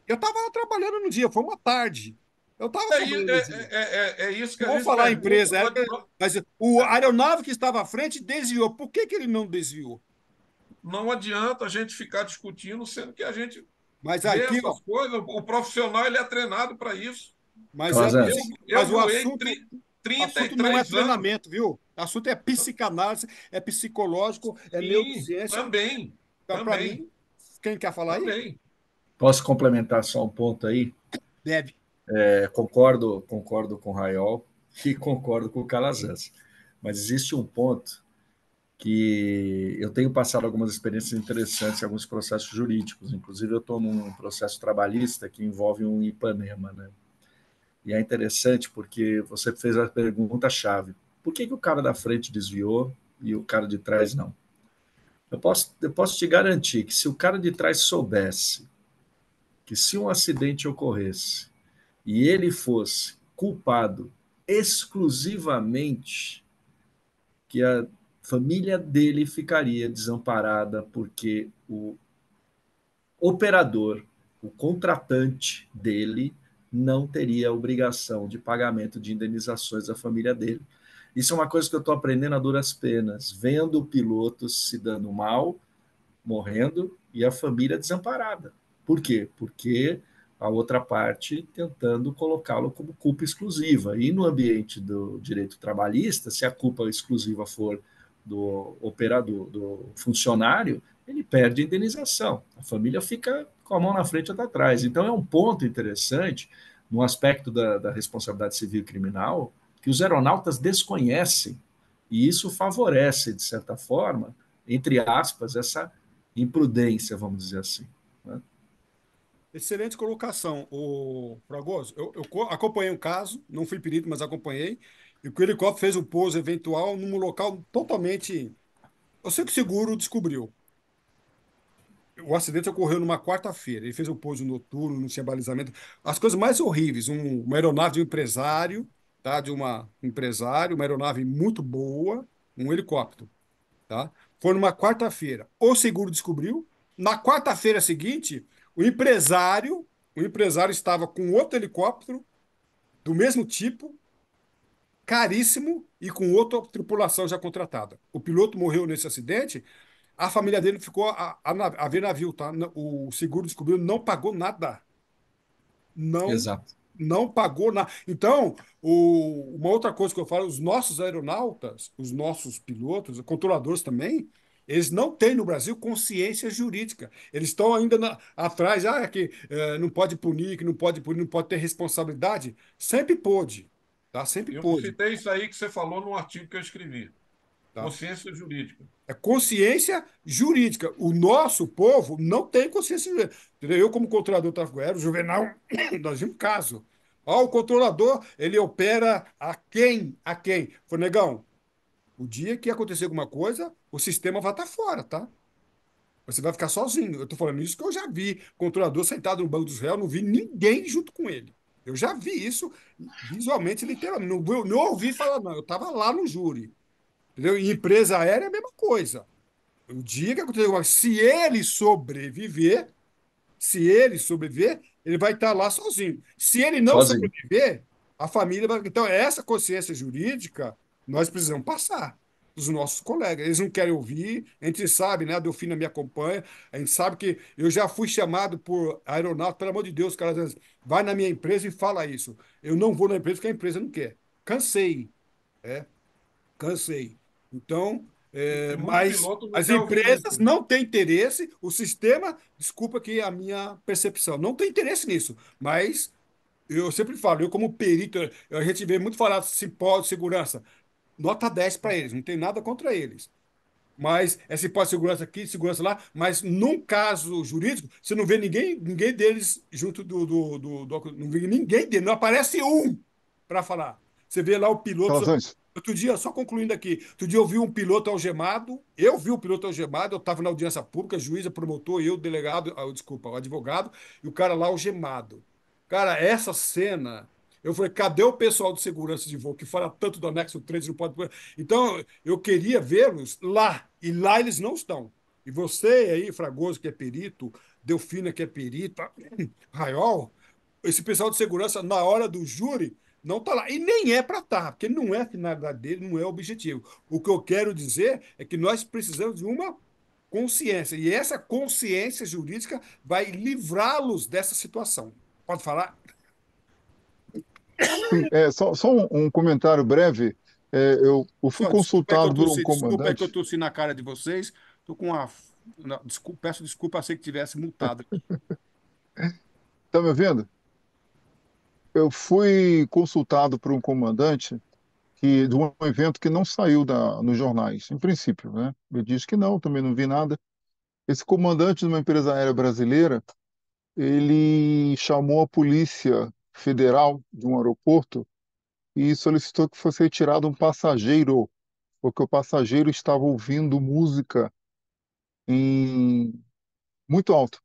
Speaker 1: Eu estava trabalhando no dia, foi uma tarde. Eu estava trabalhando no dia.
Speaker 4: É isso que
Speaker 1: Não
Speaker 4: a
Speaker 1: vou
Speaker 4: gente
Speaker 1: falar a
Speaker 4: pergunta.
Speaker 1: empresa, mas o aeronave que estava à frente desviou. Por que que ele não desviou?
Speaker 4: Não adianta a gente ficar discutindo, sendo que a gente
Speaker 1: Mas
Speaker 4: vê
Speaker 1: aqui,
Speaker 4: essas
Speaker 1: ó,
Speaker 4: coisas. O profissional ele é treinado para isso.
Speaker 1: mas é
Speaker 4: Eu,
Speaker 6: Calazans,
Speaker 4: eu
Speaker 1: mas
Speaker 4: voei
Speaker 1: o assunto não é
Speaker 4: 33 anos.
Speaker 1: treinamento, viu? O assunto é psicanálise, é psicológico, é
Speaker 4: Sim,
Speaker 1: neurociência.
Speaker 4: também,
Speaker 1: Para
Speaker 4: também,
Speaker 1: mim, quem quer falar aí?
Speaker 4: também.
Speaker 6: posso complementar só um ponto aí?
Speaker 1: Deve.
Speaker 6: Concordo com o Raiol e concordo com o Calazans. Mas existe um ponto que eu tenho passado algumas experiências interessantes em alguns processos jurídicos. Inclusive, eu estou num processo trabalhista que envolve um Ipanema, né? E é interessante porque você fez a pergunta-chave. Por que o cara da frente desviou e o cara de trás não? Eu posso te garantir que se o cara de trás soubesse que se um acidente ocorresse e ele fosse culpado exclusivamente, que a família dele ficaria desamparada porque o operador, o contratante dele, não teria a obrigação de pagamento de indenizações à família dele. Isso é uma coisa que eu estou aprendendo a duras penas, vendo pilotos se dando mal, morrendo e a família desamparada. Por quê? Porque a outra parte tentando colocá-lo como culpa exclusiva. E no ambiente do direito trabalhista, se a culpa exclusiva for do operador, do funcionário, ele perde a indenização. A família fica com a mão na frente ou atrás. Então é um ponto interessante no aspecto da responsabilidade civil e criminal que os aeronautas desconhecem. E isso favorece, de certa forma, entre aspas, essa imprudência, vamos dizer assim. Né?
Speaker 1: Excelente colocação, o Fragoso. Eu acompanhei o caso, não fui perito, mas acompanhei. e que o helicóptero fez um pouso eventual num local totalmente. Eu sei que o seguro descobriu. O acidente ocorreu numa quarta-feira. Ele fez um pouso noturno, não tinha balizamento. As coisas mais horríveis. Uma aeronave de um empresário, tá? De uma empresário, uma aeronave muito boa, um helicóptero, tá? Foi numa quarta-feira. O seguro descobriu. Na quarta-feira seguinte, o empresário estava com outro helicóptero do mesmo tipo, caríssimo e com outra tripulação já contratada. O piloto morreu nesse acidente. A família dele ficou a ver navio, tá? O seguro descobriu, não pagou nada. Não,
Speaker 6: Exato.
Speaker 1: não pagou nada. Então, uma outra coisa que eu falo, os nossos aeronautas, os nossos pilotos, controladores também, eles não têm no Brasil consciência jurídica. Eles estão ainda atrás, que não pode punir, que não pode punir, não pode ter responsabilidade. Sempre pôde, tá? Sempre
Speaker 4: Eu
Speaker 1: pôde,
Speaker 4: citei isso aí que você falou no artigo que eu escrevi.
Speaker 1: tá?
Speaker 4: Consciência jurídica.
Speaker 1: É consciência jurídica. O nosso povo não tem consciência jurídica. Entendeu? Eu, como controlador do tráfego aéreo, Juvenal, nós vimos caso. Ó, o controlador, ele opera a quem? A quem? Falei, negão, o dia que acontecer alguma coisa, o sistema vai estar fora, tá? Você vai ficar sozinho. Eu estou falando isso que eu já vi. Controlador sentado no banco dos réus, não vi ninguém junto com ele. Eu já vi isso visualmente, literalmente. Não ouvi falar, não. Eu estava lá no júri. Entendeu? E empresa aérea é a mesma coisa. O dia que acontecer alguma coisa, se ele sobreviver, ele vai estar lá sozinho. Se ele não
Speaker 6: Sozinho.
Speaker 1: sobreviver, a família vai. Então, essa consciência jurídica nós precisamos passar os nossos colegas. Eles não querem ouvir, a gente sabe, né? A Delfina me acompanha, a gente sabe que eu já fui chamado por aeronauta, pelo amor de Deus, cara, vai na minha empresa e fala isso. Eu não vou na empresa porque a empresa não quer. Cansei. É, cansei. Então,
Speaker 4: E muito
Speaker 1: mas
Speaker 4: piloto não
Speaker 1: as
Speaker 4: quer ouvir
Speaker 1: empresas
Speaker 4: isso.
Speaker 1: não têm interesse, o sistema, desculpa aqui a minha percepção, não tem interesse nisso. Mas eu sempre falo, eu como perito, a gente vê muito falar de cipó de segurança, nota 10 para eles, não tem nada contra eles. Mas é cipó de segurança aqui, segurança lá, mas num caso jurídico, você não vê ninguém deles junto não vê ninguém deles, não aparece um para falar. Você vê lá o piloto.
Speaker 3: Calazans,
Speaker 1: Outro dia, só concluindo aqui, outro dia eu vi um piloto algemado, eu vi o piloto algemado, eu estava na audiência pública, juíza, promotor, eu, delegado, desculpa, o advogado, e o cara lá algemado. Cara, essa cena, eu falei, cadê o pessoal de segurança de voo que fala tanto do anexo 3, não pode. Então, eu queria vê-los lá, e lá eles não estão. E você aí, Fragoso, que é perito, Delfina, que é perita, Raiol, esse pessoal de segurança, na hora do júri, não está lá. E nem é para estar, porque não é a finalidade dele, não é o objetivo. O que eu quero dizer é que nós precisamos de uma consciência. E essa consciência jurídica vai livrá-los dessa situação. Pode falar?
Speaker 3: sim, só um comentário breve. Eu fui
Speaker 1: Ó, desculpa aí que eu
Speaker 3: consultado por um
Speaker 1: tossi, desculpa aí que eu
Speaker 3: comandante.
Speaker 1: tossi na cara de vocês. Tô com uma. Não, desculpa, peço desculpa, achei que tivesse multado.
Speaker 3: Está me ouvindo? Eu fui consultado por um comandante de um evento que não saiu nos jornais, em princípio, né? Ele disse que não, também não vi nada. Esse comandante de uma empresa aérea brasileira, ele chamou a Polícia Federal de um aeroporto e solicitou que fosse retirado um passageiro, porque o passageiro estava ouvindo música em muito alto,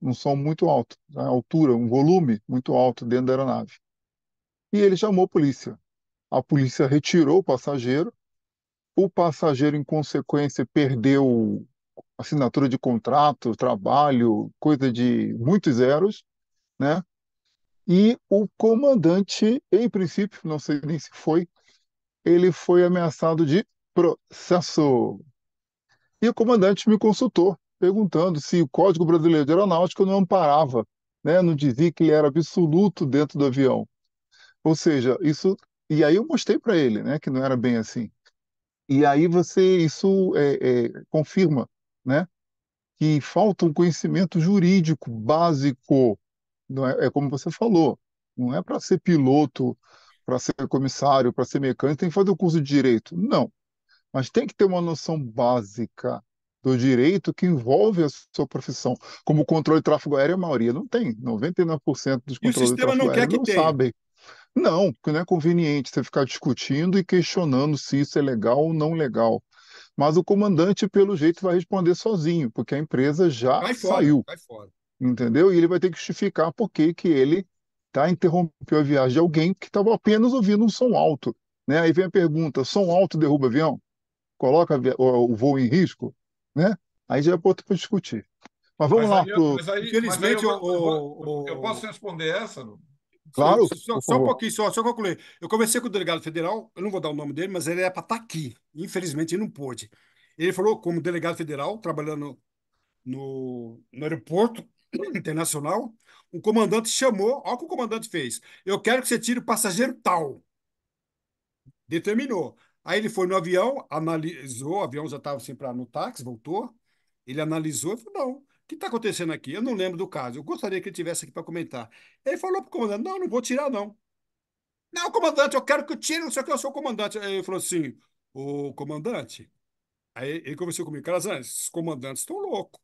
Speaker 3: um som muito alto, a altura, um volume muito alto dentro da aeronave. E ele chamou a polícia. A polícia retirou o passageiro, em consequência, perdeu assinatura de contrato, trabalho, coisa de muitos zeros, né? E o comandante, em princípio, não sei nem se foi, ele foi ameaçado de processo. E o comandante me consultou, perguntando se o Código Brasileiro de Aeronáutica não amparava, né? Não dizia que ele era absoluto dentro do avião. Ou seja, isso. E aí eu mostrei para ele, né, que não era bem assim. E aí isso confirma, né, que falta um conhecimento jurídico básico. Não é como você falou, não é para ser piloto, para ser comissário, para ser mecânico, tem que fazer o curso de direito. Não, mas tem que ter uma noção básica do direito que envolve a sua profissão. Como o controle de tráfego aéreo, a maioria não tem. 99% dos
Speaker 1: E o
Speaker 3: controladores de
Speaker 1: sistema
Speaker 3: tráfego
Speaker 1: não quer
Speaker 3: aéreo
Speaker 1: que
Speaker 3: não
Speaker 1: tenha.
Speaker 3: sabem. Não, porque não é conveniente você ficar discutindo e questionando se isso é legal ou não legal. Mas o comandante, pelo jeito, vai responder sozinho, porque a empresa já
Speaker 1: Cai fora,
Speaker 3: saiu,
Speaker 1: cai fora.
Speaker 3: entendeu? E ele vai ter que justificar por que que ele interrompeu a viagem de alguém que estava apenas ouvindo um som alto, né? Aí vem a pergunta: som alto derruba avião? Coloca o voo em risco, né? Aí já é ponto para discutir. Mas vamos
Speaker 4: Mas
Speaker 3: lá
Speaker 4: aí,
Speaker 3: pro.
Speaker 4: mas aí
Speaker 1: Infelizmente,
Speaker 4: eu posso responder essa? Não?
Speaker 3: Claro,
Speaker 1: só,
Speaker 3: por
Speaker 1: só um
Speaker 3: favor.
Speaker 1: pouquinho, só concluir. Eu conversei com o delegado federal, eu não vou dar o nome dele, mas ele era para estar aqui. Infelizmente, ele não pôde. Ele falou, como delegado federal, trabalhando no aeroporto internacional, o comandante chamou, olha o que o comandante fez. Eu quero que você tire o passageiro tal. Determinou. Aí ele foi no avião, analisou, o avião já estava assim no táxi, voltou. Ele analisou e falou: não, o que está acontecendo aqui? Eu não lembro do caso. Eu gostaria que ele estivesse aqui para comentar. Ele falou para o comandante: não, não vou tirar, não. Não, comandante, eu quero que eu tire, não sei o que, eu sou o comandante. Aí ele falou assim: o comandante. Aí ele conversou comigo: Calazans, esses comandantes estão loucos.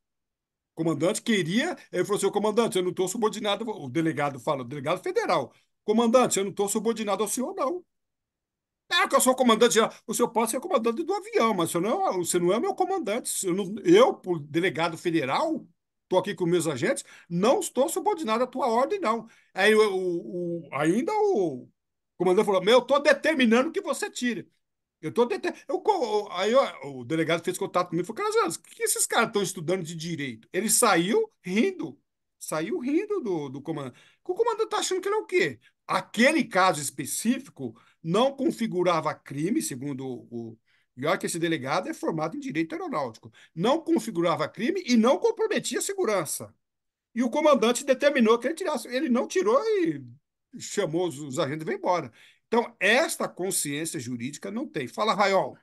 Speaker 1: O comandante queria, ele falou assim: comandante, eu não estou subordinado. O delegado fala: o delegado federal. Comandante, eu não estou subordinado ao senhor, não. Ah, que eu sou comandante geral. O senhor pode ser comandante do avião, mas você não é meu comandante. Eu, por delegado federal, estou aqui com meus agentes, não estou subordinado à tua ordem, não. Aí ainda o comandante falou: meu, eu estou determinando que você tire. Eu tô dete... eu, co- aí o delegado fez contato comigo e falou: Carlos, o que esses caras estão estudando de direito? Ele saiu rindo do comandante. O comandante está achando que ele é o quê? Aquele caso específico não configurava crime, segundo E olha que esse delegado é formado em direito aeronáutico. Não configurava crime e não comprometia a segurança. E o comandante determinou que ele tirasse. Ele não tirou e chamou os agentes e veio embora. Então, esta consciência jurídica não tem. Fala, Raiol.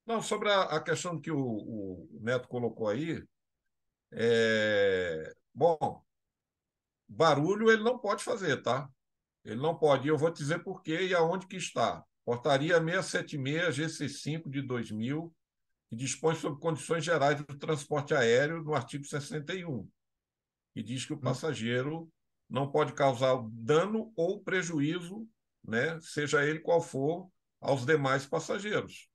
Speaker 4: Não, sobre a questão que o Neto colocou aí, bom, barulho ele não pode fazer, tá? Ele não pode. E eu vou te dizer por quê e aonde que está. Portaria 676 GC5 de 2000, que dispõe sobre condições gerais do transporte aéreo no artigo 61, que diz que o passageiro não pode causar dano ou prejuízo, né, seja ele qual for, aos demais passageiros.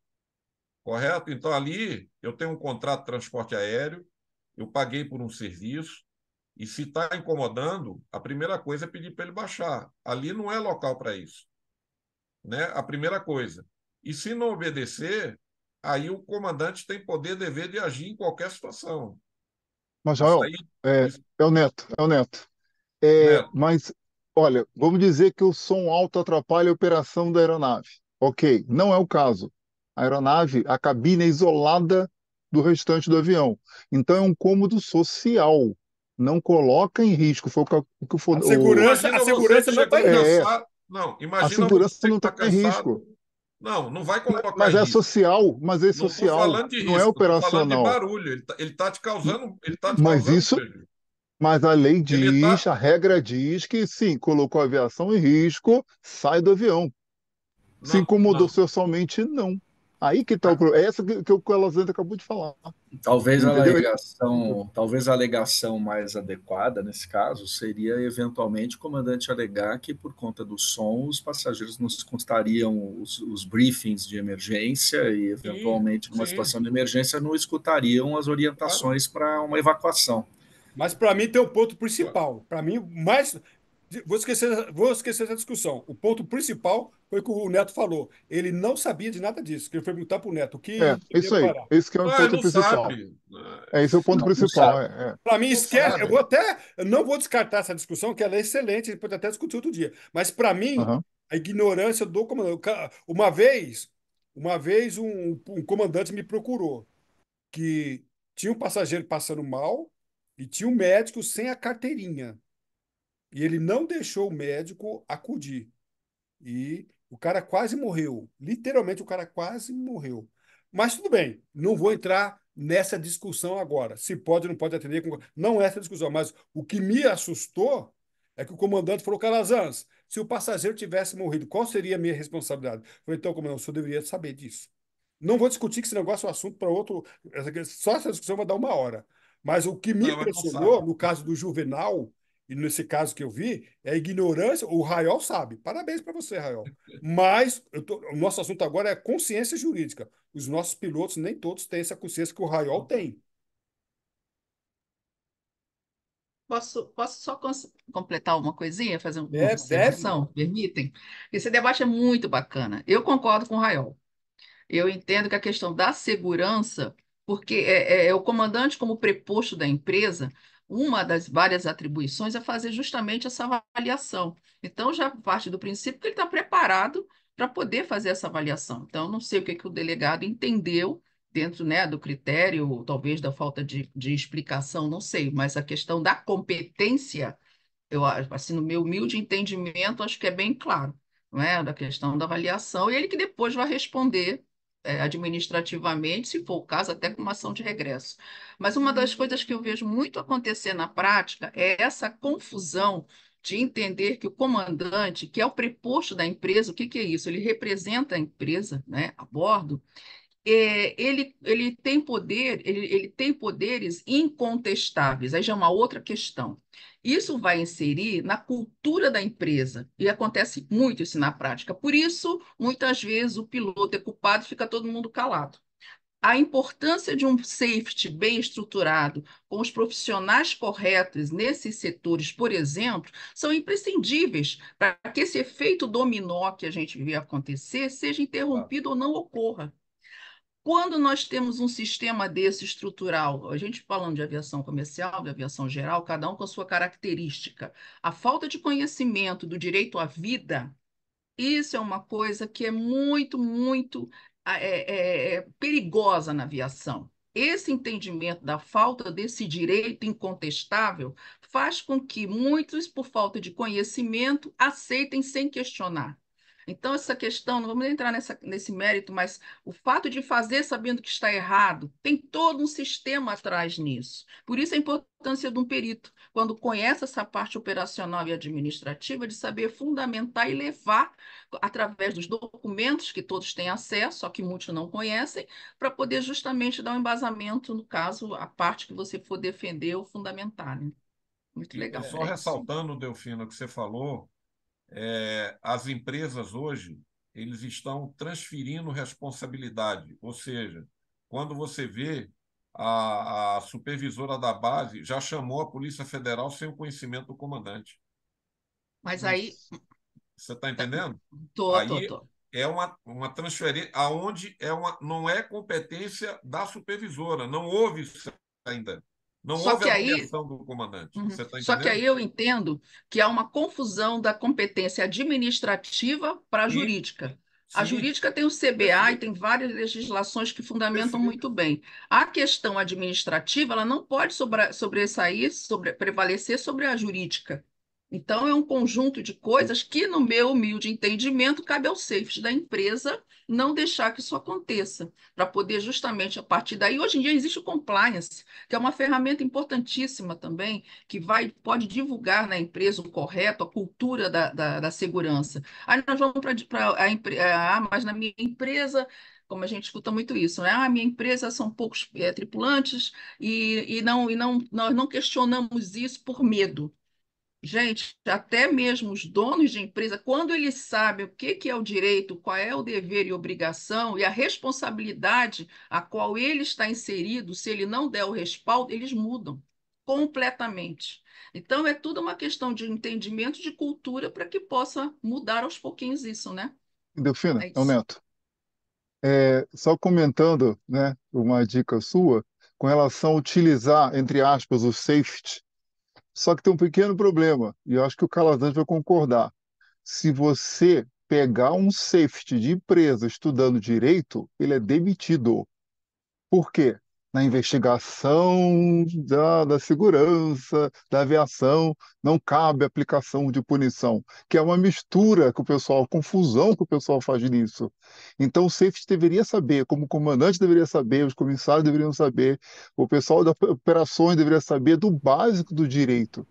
Speaker 4: Correto? Então, ali, eu tenho um contrato de transporte aéreo, eu paguei por um serviço, e se está incomodando, a primeira coisa é pedir para ele baixar. Ali não é local para isso, né? A primeira coisa. E se não obedecer, aí o comandante tem poder e dever de agir em qualquer situação.
Speaker 3: Mas,
Speaker 4: Isso
Speaker 3: Joel,
Speaker 4: aí,
Speaker 3: é,
Speaker 4: isso,
Speaker 3: é o Neto, é o Neto.
Speaker 4: Neto.
Speaker 3: Mas, olha, vamos dizer que o som alto atrapalha a operação da aeronave. Ok, não é o caso. A aeronave, a cabine é isolada do restante do avião. Então é um cômodo social. Não coloca em risco. Foi o que
Speaker 1: A segurança, a
Speaker 4: Imagina você
Speaker 1: segurança
Speaker 4: que
Speaker 1: não está
Speaker 4: chegou
Speaker 1: em risco.
Speaker 3: é,
Speaker 4: cansado. Não,
Speaker 3: a
Speaker 4: imagina
Speaker 3: segurança
Speaker 4: você que
Speaker 3: não
Speaker 4: está
Speaker 3: está em risco.
Speaker 4: cansado. Não, não vai colocar
Speaker 3: Mas
Speaker 4: em
Speaker 3: é
Speaker 4: risco.
Speaker 3: social, mas é
Speaker 4: Não estou
Speaker 3: social,
Speaker 4: falando de
Speaker 3: não é
Speaker 4: risco, estou falando de
Speaker 3: operacional.
Speaker 4: barulho. Ele tá te
Speaker 3: Mas
Speaker 4: causando
Speaker 3: isso,
Speaker 4: prejuízo.
Speaker 3: mas a lei
Speaker 4: Ele
Speaker 3: diz,
Speaker 4: está.
Speaker 3: a regra diz que sim, colocou a aviação em risco, sai do avião. Se
Speaker 4: Não,
Speaker 3: incomodou
Speaker 4: não.
Speaker 3: socialmente, não. Aí que está o
Speaker 4: A-
Speaker 3: problema. É essa que o Calazans acabou de falar. Entendeu?
Speaker 6: Talvez a alegação mais adequada nesse caso seria eventualmente o comandante alegar que por conta do som os passageiros não escutariam os briefings de emergência e
Speaker 4: Sim,
Speaker 6: eventualmente numa
Speaker 4: sim,
Speaker 6: situação de emergência não escutariam as
Speaker 4: claro.
Speaker 6: orientações para uma evacuação.
Speaker 1: Mas para mim tem um ponto principal. Para mim, mais. Vou esquecer essa discussão. O ponto principal foi o que o Neto falou. Ele não sabia de nada disso. Que ele foi perguntar para o Neto o
Speaker 3: É,
Speaker 1: que
Speaker 3: isso
Speaker 1: devia
Speaker 3: aí.
Speaker 1: parar.
Speaker 3: Esse que é o
Speaker 4: Não, ele
Speaker 3: ponto
Speaker 4: não
Speaker 3: principal.
Speaker 4: sabe.
Speaker 3: Esse é o ponto
Speaker 6: Não, não
Speaker 3: principal.
Speaker 6: sabe.
Speaker 1: Para mim,
Speaker 4: Não
Speaker 1: esquece.
Speaker 4: sabe.
Speaker 1: Eu não vou descartar essa discussão, que ela é excelente, a gente pode até discutir outro dia. Mas para mim,
Speaker 3: Aham.
Speaker 1: a ignorância do comandante. Uma vez um comandante me procurou que tinha um passageiro passando mal e tinha um médico sem a carteirinha. E ele não deixou o médico acudir. E o cara quase morreu. Literalmente, o cara quase morreu. Mas tudo bem, não vou entrar nessa discussão agora. Se pode ou não pode atender. Não é essa discussão. Mas o que me assustou é que o comandante falou: Calazans, se o passageiro tivesse morrido, qual seria a minha responsabilidade? Eu falei: então, comandante, o senhor deveria saber disso. Não vou discutir que esse negócio é um assunto para outro. Só essa discussão vai dar uma hora. Mas o que me
Speaker 4: Não, mas não sabe.
Speaker 1: impressionou, no caso do Juvenal, E nesse caso que eu vi, é ignorância. O Raiol sabe. Parabéns para você, Raiol. Mas o nosso assunto agora é consciência jurídica. Os nossos pilotos, nem todos têm essa consciência que o Raiol tem.
Speaker 5: Posso só completar uma coisinha, fazer uma
Speaker 1: Deve.
Speaker 5: observação? Permitem? Esse debate é muito bacana. Eu concordo com o Raiol. Eu entendo que a questão da segurança, porque é o comandante como preposto da empresa, uma das várias atribuições é fazer justamente essa avaliação. Então, já parte do princípio que ele está preparado para poder fazer essa avaliação. Então, não sei o que que o delegado entendeu dentro, né, do critério, ou talvez da falta de explicação, não sei, mas a questão da competência assim, no meu humilde entendimento, acho que é bem claro, não é? Da questão da avaliação, e ele que depois vai responder administrativamente, se for o caso, até com uma ação de regresso. Mas uma das coisas que eu vejo muito acontecer na prática é essa confusão de entender que o comandante, que é o preposto da empresa, o que que é isso? Ele representa a empresa, né, a bordo, ele tem poder, ele tem poderes incontestáveis. Aí já é uma outra questão. Isso vai inserir na cultura da empresa, e acontece muito isso na prática. Por isso, muitas vezes, o piloto é culpado e fica todo mundo calado. A importância de um safety bem estruturado, com os profissionais corretos nesses setores, por exemplo, são imprescindíveis para que esse efeito dominó que a gente vê acontecer seja interrompido ou não ocorra. Quando nós temos um sistema desse estrutural, a gente falando de aviação comercial, de aviação geral, cada um com a sua característica, a falta de conhecimento do direito à vida, isso é uma coisa que é muito, muito perigosa na aviação. Esse entendimento da falta desse direito incontestável faz com que muitos, por falta de conhecimento, aceitem sem questionar. Então, essa questão, não vamos entrar nesse mérito, mas o fato de fazer sabendo que está errado, tem todo um sistema atrás nisso. Por isso a importância de um perito, quando conhece essa parte operacional e administrativa, de saber fundamentar e levar através dos documentos que todos têm acesso, só que muitos não conhecem, para poder justamente dar um embasamento, no caso, a parte que você for defender ou fundamentar, né? Muito
Speaker 4: E
Speaker 5: legal,
Speaker 4: só
Speaker 5: é isso.
Speaker 4: ressaltando, Delfino, o que você falou, as empresas hoje, eles estão transferindo responsabilidade, ou seja, quando você vê a supervisora da base já chamou a Polícia Federal sem o conhecimento do comandante.
Speaker 5: Mas
Speaker 4: Não-
Speaker 5: aí,
Speaker 4: Você está
Speaker 5: tá,
Speaker 4: entendendo?
Speaker 5: tô,
Speaker 4: Aí
Speaker 5: tô.
Speaker 4: é uma transferência aonde não é competência da supervisora, não houve isso ainda. Não
Speaker 5: Só
Speaker 4: houve
Speaker 5: que aí,
Speaker 4: avaliação do comandante.
Speaker 5: uhum.
Speaker 4: Você está
Speaker 5: Só que
Speaker 4: entendendo?
Speaker 5: aí eu entendo que há uma confusão da competência administrativa para a
Speaker 4: E
Speaker 5: jurídica. A
Speaker 4: sim,
Speaker 5: jurídica tem o CBA e
Speaker 4: perfeito,
Speaker 5: tem várias legislações que fundamentam
Speaker 4: perfeito.
Speaker 5: muito bem. A questão administrativa, ela não pode prevalecer sobre a jurídica. Então, é um conjunto de coisas que, no meu humilde entendimento, cabe ao safety da empresa não deixar que isso aconteça, para poder justamente a partir daí. Hoje em dia existe o compliance, que é uma ferramenta importantíssima também, que pode divulgar na empresa o correto, a cultura da segurança. Aí nós vamos para mas na minha empresa, como a gente escuta muito isso, né? Ah, minha empresa são poucos tripulantes e nós não questionamos isso por medo. Gente, até mesmo os donos de empresa, quando eles sabem o que que é o direito, qual é o dever e obrigação e a responsabilidade a qual ele está inserido, se ele não der o respaldo, eles mudam completamente. Então, é tudo uma questão de entendimento de cultura para que possa mudar aos pouquinhos isso, né?
Speaker 3: Delfina,
Speaker 5: É
Speaker 3: é o
Speaker 5: isso.
Speaker 3: Neto. Só comentando, né, uma dica sua com relação a utilizar, entre aspas, o safety. Só que tem um pequeno problema, e eu acho que o Calazans vai concordar. Se você pegar um safety de empresa estudando direito, ele é demitido. Por quê? Na investigação da segurança, da aviação, não cabe aplicação de punição, que é uma mistura que o pessoal, confusão que o pessoal faz nisso. Então, o safety deveria saber, como o comandante deveria saber, os comissários deveriam saber, o pessoal das operações deveria saber do básico do direito,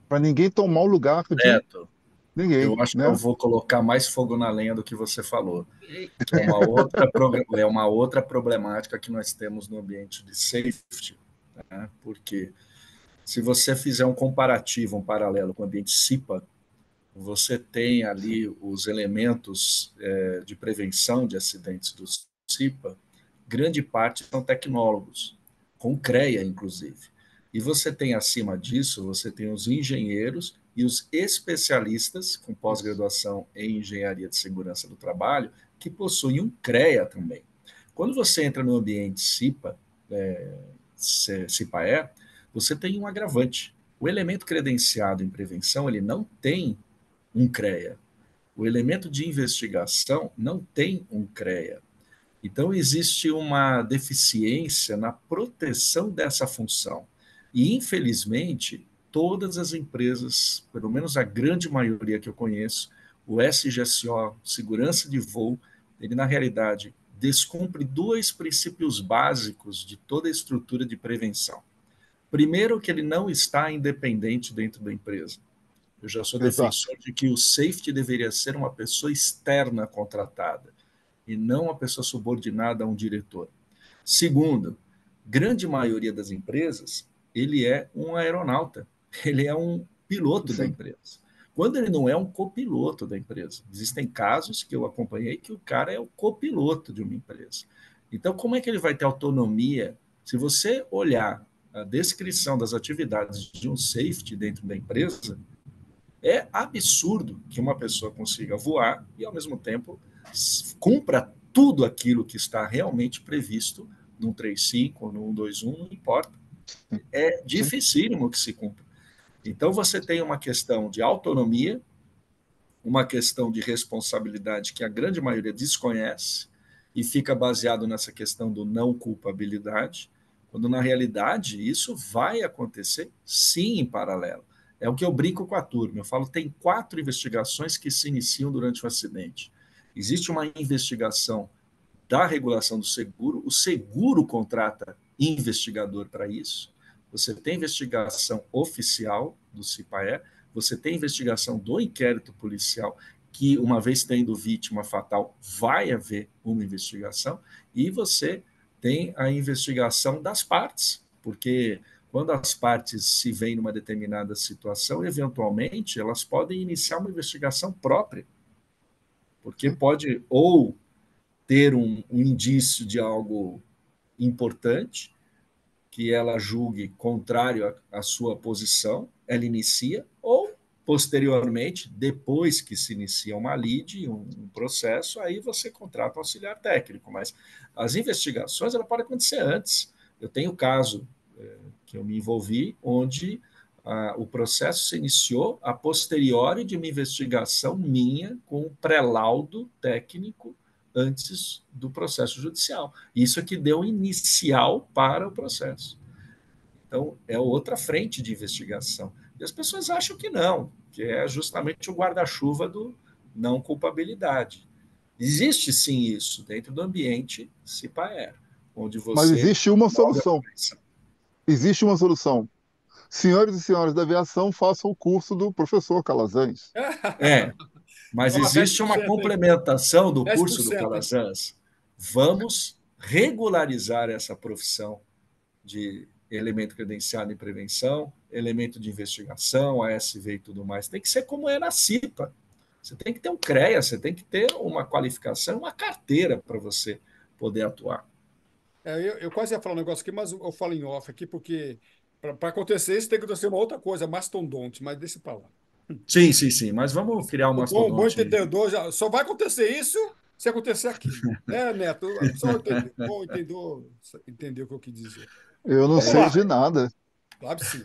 Speaker 3: para ninguém tomar o lugar de
Speaker 6: Neto,
Speaker 3: ninguém,
Speaker 6: eu acho que eu
Speaker 3: né?
Speaker 6: vou colocar mais fogo na lenha do que você falou, que é uma outra problemática que nós temos no ambiente de safety, né? Porque Se você fizer um comparativo, um paralelo com o ambiente CIPA, você tem ali os elementos de prevenção de acidentes do CIPA, grande parte são tecnólogos, com CREA, inclusive. E você tem, acima disso, você tem os engenheiros e os especialistas com pós-graduação em engenharia de segurança do trabalho, que possuem um CREA também. Quando você entra no ambiente CIPA, CIPAE, você tem um agravante. O elemento credenciado em prevenção, ele não tem um CREA. O elemento de investigação não tem um CREA. Então, existe uma deficiência na proteção dessa função. E, infelizmente, todas as empresas, pelo menos a grande maioria que eu conheço, o SGSO, segurança de voo, ele, na realidade, descumpre dois princípios básicos de toda a estrutura de prevenção. Primeiro, que ele não está independente dentro da empresa. Eu já sou
Speaker 3: Exato.
Speaker 6: defensor de que o safety deveria ser uma pessoa externa contratada e não uma pessoa subordinada a um diretor. Segundo, grande maioria das empresas, ele é um aeronauta, ele é um piloto da
Speaker 3: Sim.
Speaker 6: empresa. Quando ele não é um copiloto da empresa. Existem casos que eu acompanhei que o cara é o copiloto de uma empresa. Então, como é que ele vai ter autonomia? Se você olhar a descrição das atividades de um safety dentro da empresa, é absurdo que uma pessoa consiga voar e, ao mesmo tempo, cumpra tudo aquilo que está realmente previsto no 35, no 121, não importa. É
Speaker 3: Sim.
Speaker 6: dificílimo que se cumpra. Então, você tem uma questão de autonomia, uma questão de responsabilidade que a grande maioria desconhece e fica baseado nessa questão do não culpabilidade, quando na realidade isso vai acontecer sim em paralelo. É o que eu brinco com a turma. Eu falo, tem 4 investigações que se iniciam durante o acidente. Existe uma investigação da regulação do seguro, o seguro contrata investigador para isso, você tem investigação oficial do CIPAE, você tem investigação do inquérito policial, que uma vez tendo vítima fatal, vai haver uma investigação, e você tem a investigação das partes, porque quando as partes se veem numa determinada situação, eventualmente elas podem iniciar uma investigação própria, porque
Speaker 3: Sim.
Speaker 6: pode ou ter um indício de algo importante, que ela julgue contrário à sua posição, ela inicia, ou posteriormente, depois que se inicia uma lide, um processo, aí você contrata um auxiliar técnico. Mas as investigações ela podem acontecer antes. Eu tenho caso que eu me envolvi, onde o processo se iniciou a posteriori de uma investigação minha com um pré-laudo técnico antes do processo judicial. Isso é que deu inicial para o processo. Então, é outra frente de investigação. E as pessoas acham que não, que é justamente o guarda-chuva do não culpabilidade. Existe sim isso dentro do ambiente CIPAER, onde
Speaker 3: Mas
Speaker 6: você
Speaker 3: existe uma
Speaker 6: promove a
Speaker 3: solução.
Speaker 6: prevenção.
Speaker 3: Existe uma solução. Senhores e senhoras da aviação, façam o curso do professor Calazans.
Speaker 6: É, mas
Speaker 1: Ó,
Speaker 6: existe uma
Speaker 1: 10%, hein?
Speaker 6: complementação do curso do
Speaker 1: 10%, hein?
Speaker 6: Calazans. Vamos regularizar essa profissão de elemento credenciado em prevenção, elemento de investigação, ASV e tudo mais. Tem que ser como é na CIPA. Você tem que ter um CREA, você tem que ter uma qualificação, uma carteira para você poder atuar.
Speaker 1: Eu quase ia falar um negócio aqui, mas eu falo em off aqui, porque para acontecer isso tem que acontecer uma outra coisa, mastodonte, mas deixa para lá.
Speaker 6: Sim, sim, sim, mas vamos criar um
Speaker 1: O bom
Speaker 6: mastodonte aí.
Speaker 1: entendedor já, só vai acontecer isso se acontecer aquilo. Né, Neto? Só entender. Bom entendedor entendeu o que eu quis dizer.
Speaker 3: Eu não
Speaker 1: Vamos
Speaker 3: sei
Speaker 1: lá.
Speaker 3: de nada.
Speaker 1: Sabe sim.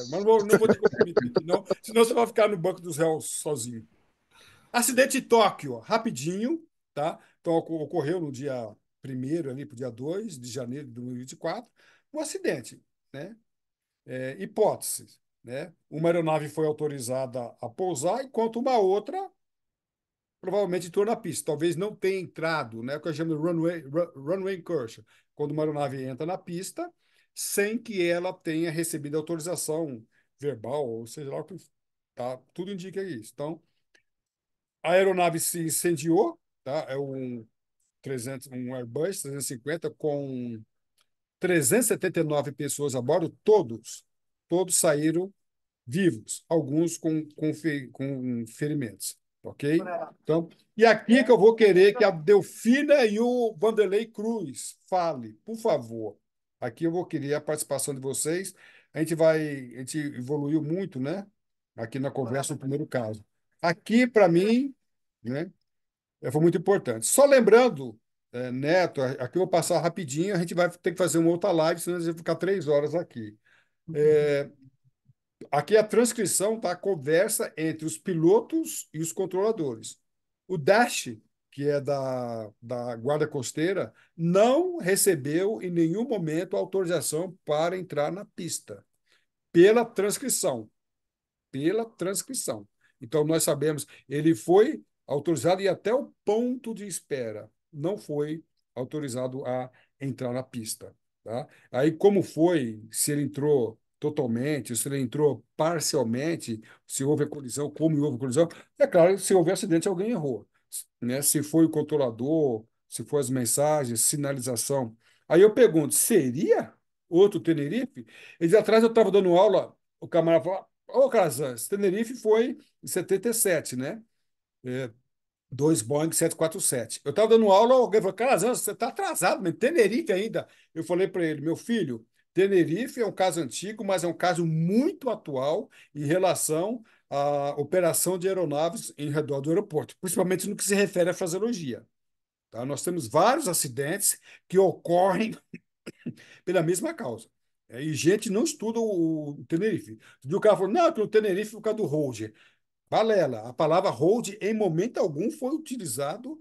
Speaker 1: Mas não vou te comprometer aqui, não. Senão você vai ficar no banco dos réus sozinho. Acidente em Tóquio, rapidinho, tá? Então, ocorreu no dia 1º, ali, para o dia 2 de janeiro de 2024, um acidente, né? Hipóteses, né? Uma aeronave foi autorizada a pousar, enquanto uma outra provavelmente entrou na pista. Talvez não tenha entrado, né? O que eu chamo de runway incursion, quando uma aeronave entra na pista sem que ela tenha recebido autorização verbal, ou seja lá o que, tá? Tudo indica isso. Então, a aeronave se incendiou, tá? É um Airbus 350 com 379 pessoas a bordo, todos todos saíram vivos, alguns com ferimentos, ok? Então, e aqui que eu vou querer que a Delfina e o Vanderlei Cruz fale, por favor. Aqui eu vou querer a participação de vocês. A gente evoluiu muito, né? Aqui na conversa no primeiro caso. Aqui, para mim, né, foi muito importante. Só lembrando, Neto, aqui eu vou passar rapidinho, a gente vai ter que fazer uma outra live, senão a gente vai ficar 3 horas aqui. Aqui a transcrição da conversa entre os pilotos e os controladores. O Dash, que é da Guarda Costeira, não recebeu em nenhum momento autorização para entrar na pista, pela transcrição pela transcrição. Então, nós sabemos, ele foi autorizado a ir até o ponto de espera, não foi autorizado a entrar na pista. Tá? Aí, como foi, se ele entrou totalmente, se ele entrou parcialmente, se houve a colisão, como houve a colisão, é claro, se houver acidente, alguém errou. Né? Se foi o controlador, se foi as mensagens, sinalização. Aí eu pergunto, seria outro Tenerife? Eles atrás eu estava dando aula, o camarada falou, ô, Calazans, Tenerife foi em 77, né? É, dois Boeing 747. Eu estava dando aula, alguém falou, Calazans, você está atrasado, mas Tenerife ainda. Eu falei para ele, meu filho, Tenerife é um caso antigo, mas é um caso muito atual em relação à operação de aeronaves em redor do aeroporto, principalmente no que se refere à fraseologia. Tá? Nós temos vários acidentes que ocorrem pela mesma causa. E gente não estuda o Tenerife. E o cara falou, não, que o Tenerife por causa do hold. Balela, a palavra hold em momento algum foi utilizado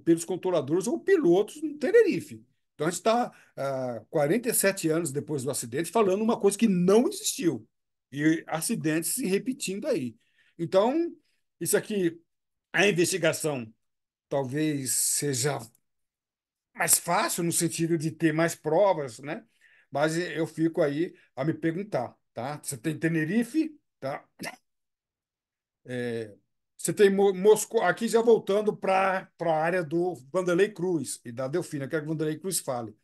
Speaker 1: pelos controladores ou pilotos no Tenerife. Então a gente está 47 anos depois do acidente falando uma coisa que não existiu. E acidentes se repetindo aí. Então, isso aqui, a investigação talvez seja mais fácil no sentido de ter mais provas, né? Mas eu fico aí a me perguntar, tá? Você tem Tenerife, tá? Você tem Moscou, aqui já voltando para a área do Vanderlei Cruz e da Delfina, quero que o Vanderlei Cruz fale.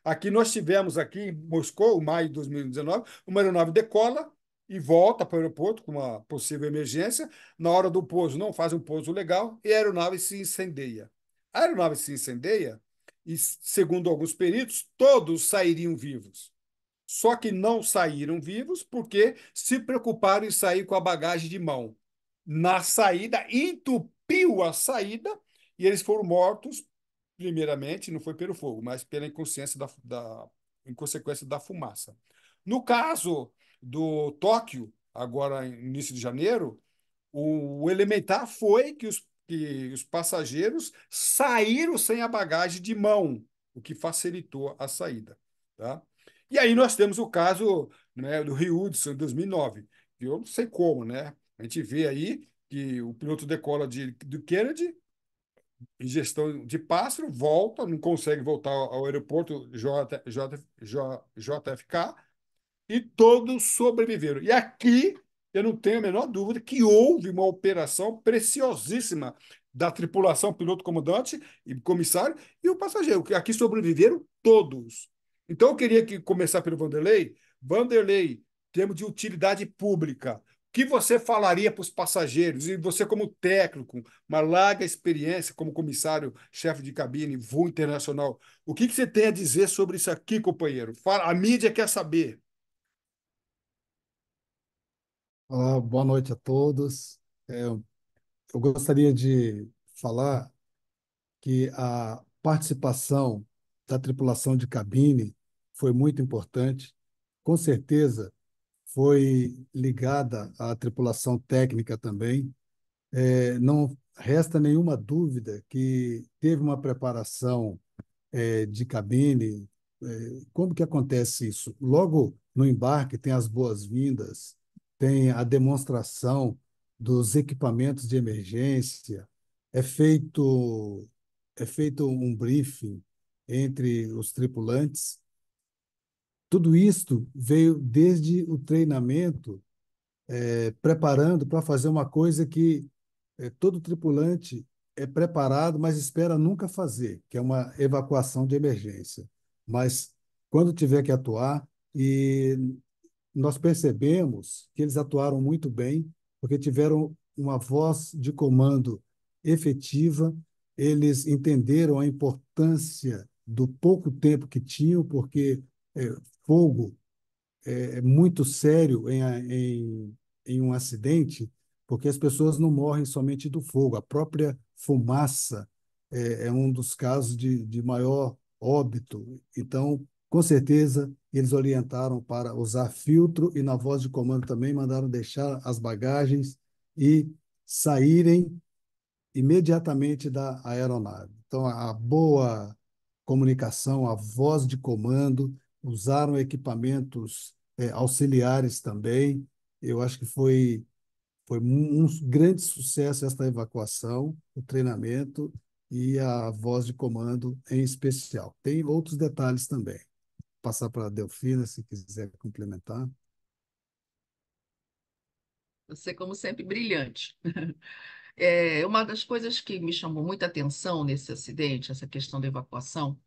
Speaker 1: Aqui nós tivemos aqui em Moscou, em maio de 2019, uma aeronave decola e volta para o aeroporto com uma possível emergência. Na hora do pouso, não faz um pouso legal e a aeronave se incendeia. A aeronave se incendeia e, segundo alguns peritos, todos sairiam vivos. Só que não saíram vivos porque se preocuparam em sair com a bagagem de mão. Na saída, entupiu a saída e eles foram mortos primeiramente, não foi pelo fogo, mas pela inconsciência em consequência da fumaça. No caso do Tóquio, agora no início de janeiro, o elementar foi que os passageiros saíram sem a bagagem de mão, o que facilitou a saída. Tá? E aí nós temos o caso, né, do Rio Hudson, em 2009, que eu não sei como, né? A gente vê aí que o piloto decola do Kennedy, em gestão de pássaro, volta, não consegue voltar ao aeroporto JFK e todos sobreviveram. E aqui eu não tenho a menor dúvida que houve uma operação preciosíssima da tripulação, piloto, comandante e comissário e o passageiro, que aqui sobreviveram todos. Então eu queria começar pelo Vanderlei. Vanderlei, termo de utilidade pública. O que você falaria para os passageiros? E você, como técnico, uma larga experiência como comissário, chefe de cabine, voo internacional, o que você tem a dizer sobre isso aqui, companheiro? Fala, a mídia quer saber.
Speaker 7: Olá, boa noite a todos. Eu gostaria de falar que a participação da tripulação de cabine foi muito importante. Com certeza foi ligada à tripulação técnica também. Não resta nenhuma dúvida que teve uma preparação de cabine. Como que acontece isso? Logo no embarque tem as boas-vindas, tem a demonstração dos equipamentos de emergência, é feito é feito um briefing entre os tripulantes. Tudo isto veio desde o treinamento, preparando para fazer uma coisa que todo tripulante é preparado, mas espera nunca fazer, que é uma evacuação de emergência. Mas quando tiver que atuar, e nós percebemos que eles atuaram muito bem, porque tiveram uma voz de comando efetiva, eles entenderam a importância do pouco tempo que tinham, porque fogo é muito sério em um acidente, porque as pessoas não morrem somente do fogo, a própria fumaça é um dos casos de maior óbito. Então, com certeza, eles orientaram para usar filtro e, na voz de comando, também mandaram deixar as bagagens e saírem imediatamente da aeronave. Então, a boa comunicação, a voz de comando, usaram equipamentos auxiliares também. Eu acho que foi um grande sucesso esta evacuação, o treinamento e a voz de comando em especial. Tem outros detalhes também. Vou passar para a Delfina, se quiser complementar.
Speaker 5: Você, como sempre, brilhante. Uma das coisas que me chamou muita atenção nesse acidente, essa questão da evacuação,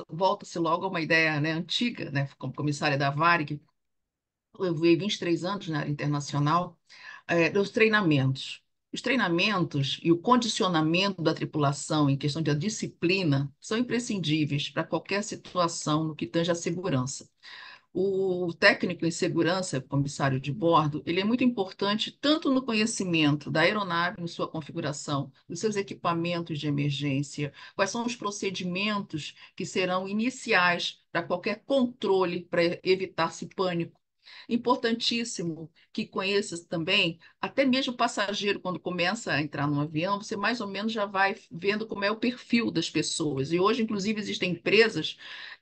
Speaker 5: volta-se logo a uma ideia, né, antiga, né, como comissária da Varig, eu vivi 23 anos na área internacional, dos treinamentos. Os treinamentos e o condicionamento da tripulação em questão de disciplina são imprescindíveis para qualquer situação no que tange à segurança. O técnico em segurança, comissário de bordo, ele é muito importante tanto no conhecimento da aeronave, em sua configuração, dos seus equipamentos de emergência, quais são os procedimentos que serão iniciais para qualquer controle, para evitar-se pânico. Importantíssimo que conheça também, até mesmo o passageiro, quando começa a entrar no avião, você mais ou menos já vai vendo como é o perfil das pessoas. E hoje, inclusive, existem empresas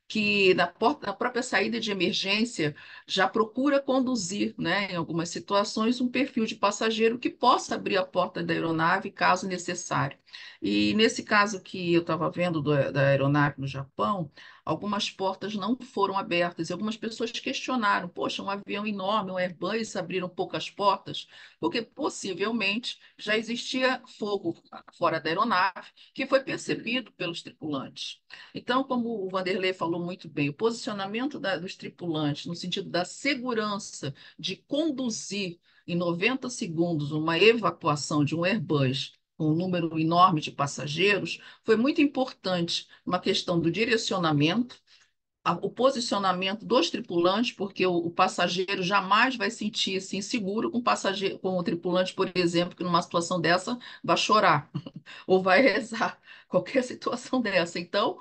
Speaker 5: que na própria saída de emergência já procura conduzir, né, em algumas situações, um perfil de passageiro que possa abrir a porta da aeronave caso necessário. E nesse caso que eu estava vendo da aeronave no Japão, algumas portas não foram abertas e algumas pessoas questionaram: poxa, um avião enorme, um Airbus, abriram poucas portas, porque possivelmente já existia fogo fora da aeronave que foi percebido pelos tripulantes. Então, como o Vanderlei falou muito bem, o posicionamento dos tripulantes, no sentido da segurança de conduzir em 90 segundos uma evacuação de um Airbus com um número enorme de passageiros, foi muito importante uma questão do direcionamento, o posicionamento dos tripulantes, porque o passageiro jamais vai sentir-se inseguro com com o tripulante, por exemplo, que numa situação dessa vai chorar ou vai rezar, qualquer situação dessa. Então,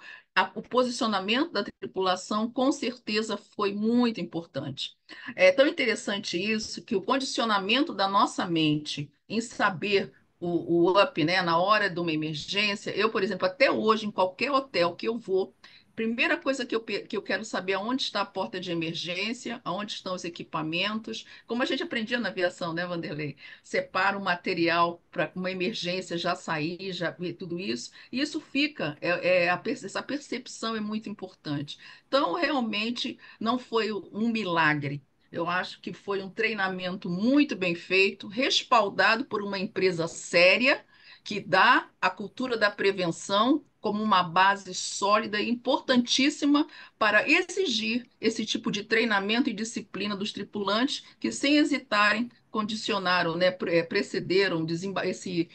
Speaker 5: o posicionamento da tripulação com certeza foi muito importante. É tão interessante isso que o condicionamento da nossa mente em saber o up, né, na hora de uma emergência, eu, por exemplo, até hoje, em qualquer hotel que eu vou, primeira coisa que eu quero saber é onde está a porta de emergência, onde estão os equipamentos, como a gente aprendia na aviação, né, Vanderlei? Separa o material para uma emergência já sair, já ver tudo isso, e isso fica, essa percepção é muito importante. Então, realmente, não foi um milagre. Eu acho que foi um treinamento muito bem feito, respaldado por uma empresa séria, que dá a cultura da prevenção como uma base sólida e importantíssima para exigir esse tipo de treinamento e disciplina dos tripulantes que, sem hesitarem, condicionaram, né, precederam esse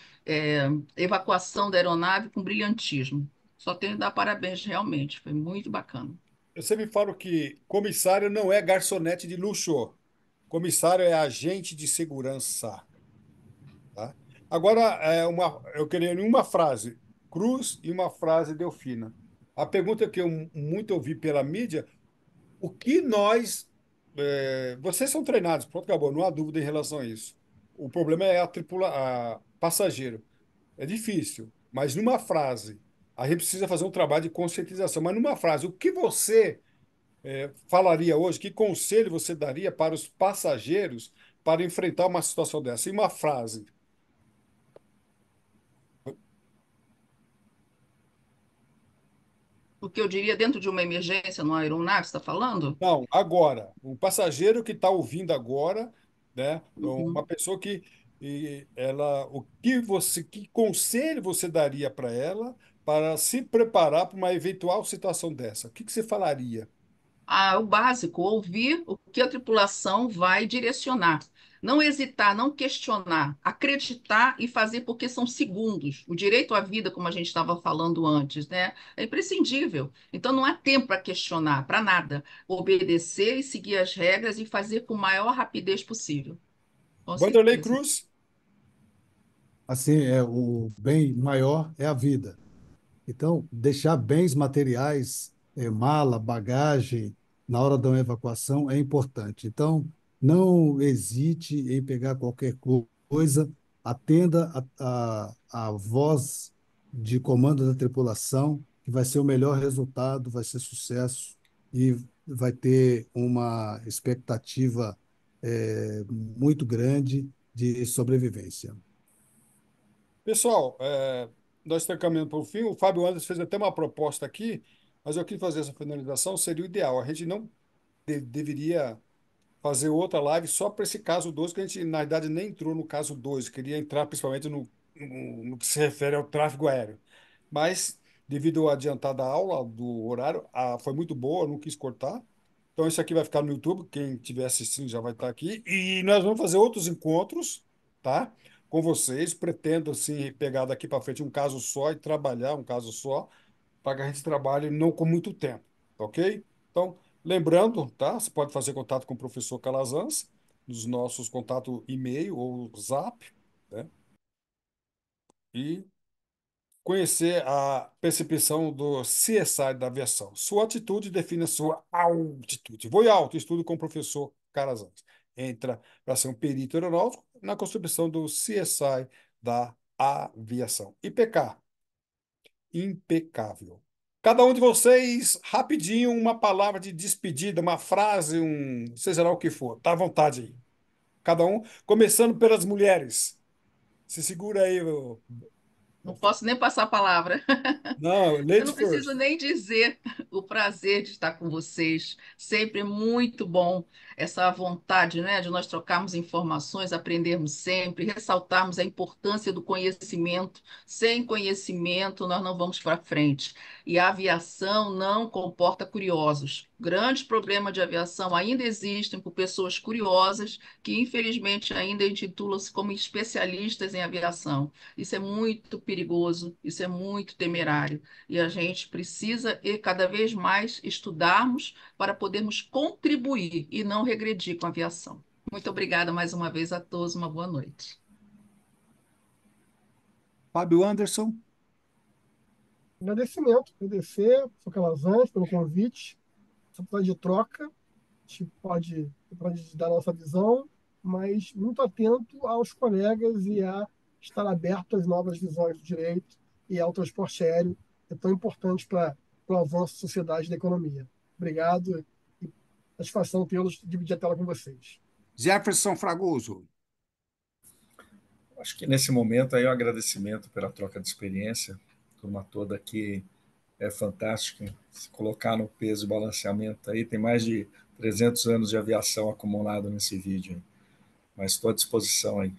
Speaker 5: evacuação da aeronave com brilhantismo. Só tenho que dar parabéns, realmente, foi muito bacana.
Speaker 1: Eu sempre falo que comissário não é garçonete de luxo. Comissário é agente de segurança, tá? Agora, eu queria em uma frase, Cruz e uma frase Delfina. A pergunta que eu muito ouvi pela mídia, o que vocês são treinados, pronto, acabou, não há dúvida em relação a isso. O problema é a passageiro. É difícil, mas numa frase, a gente precisa fazer um trabalho de conscientização. Mas numa frase, o que você falaria hoje? Que conselho você daria para os passageiros para enfrentar uma situação dessa? Em uma frase.
Speaker 5: O que eu diria dentro de uma emergência numa aeronave, você está falando?
Speaker 1: Não, agora, o passageiro que está ouvindo agora, né? Uma
Speaker 5: Uhum.
Speaker 1: pessoa que conselho você daria para ela para se preparar para uma eventual situação dessa? O que você falaria?
Speaker 5: O básico, ouvir o que a tripulação vai direcionar. Não hesitar, não questionar, acreditar e fazer porque são segundos. O direito à vida, como a gente estava falando antes, né? É imprescindível. Então não há tempo para questionar, para nada. Obedecer e seguir as regras e fazer com a maior rapidez possível. Com
Speaker 1: Vanderlei
Speaker 5: certeza.
Speaker 1: Cruz.
Speaker 7: Assim, o bem maior é a vida. Então, deixar bens materiais, mala, bagagem, na hora da evacuação é importante. Então, não hesite em pegar qualquer coisa, atenda a voz de comando da tripulação, que vai ser o melhor resultado, vai ser sucesso e vai ter uma expectativa, muito grande de sobrevivência.
Speaker 1: Pessoal, nós estamos caminhando para o fim. O Fábio Anderson fez até uma proposta aqui, mas eu quis fazer essa finalização, seria o ideal. A gente não deveria fazer outra live só para esse caso 2 que a gente, na verdade, nem entrou no caso 2 queria entrar principalmente no que se refere ao tráfego aéreo. Mas, devido à adiantada aula do horário, foi muito boa, eu não quis cortar. Então, isso aqui vai ficar no YouTube, quem estiver assistindo já vai estar aqui. E nós vamos fazer outros encontros, tá? Com vocês. Pretendo, assim, pegar daqui para frente um caso só e trabalhar um caso só para que a gente trabalhe não com muito tempo, tá ok? Então, lembrando, tá? Você pode fazer contato com o professor Calazans, nos nossos contatos e-mail ou zap, né? E conhecer a percepção do CSI da aviação. Sua atitude define a sua altitude. Voe alto, estudo com o professor Calazans. Entra para ser um perito aeronáutico na constituição do CSI da aviação. IPK, impecável. Cada um de vocês, rapidinho, uma palavra de despedida, uma frase, seja lá o que for. Tá à vontade aí. Cada um, começando pelas mulheres. Se segura aí.
Speaker 5: Não posso nem passar a palavra.
Speaker 1: Não,
Speaker 5: Eu
Speaker 1: ladies
Speaker 5: não preciso
Speaker 1: first.
Speaker 5: nem dizer o prazer de estar com vocês. Sempre muito bom essa vontade, né, de nós trocarmos informações, aprendermos sempre, ressaltarmos a importância do conhecimento. Sem conhecimento, nós não vamos para frente. E a aviação não comporta curiosos. Grandes problemas de aviação ainda existem por pessoas curiosas que, infelizmente, ainda intitulam-se como especialistas em aviação. Isso é muito perigoso, isso é muito temerário. E a gente precisa cada vez mais estudarmos para podermos contribuir e não regredir com a aviação. Muito obrigada mais uma vez a todos, uma boa noite.
Speaker 1: Fábio Anderson.
Speaker 2: Agradecimento, agradecer, professor Calazans, pelo convite, essa oportunidade de troca. A gente pode dar a nossa visão, mas muito atento aos colegas e a estar aberto às novas visões do direito e ao transporte aéreo, que é tão importante para o avanço da sociedade e da economia. Obrigado e satisfação tê-los, dividir a tela com vocês.
Speaker 1: Jefferson Fragoso.
Speaker 6: Acho que nesse momento aí o agradecimento pela troca de experiência, a turma toda aqui é fantástica. Se colocar no peso e balanceamento aí, tem mais de 300 anos de aviação acumulado nesse vídeo aí. Mas estou à disposição aí.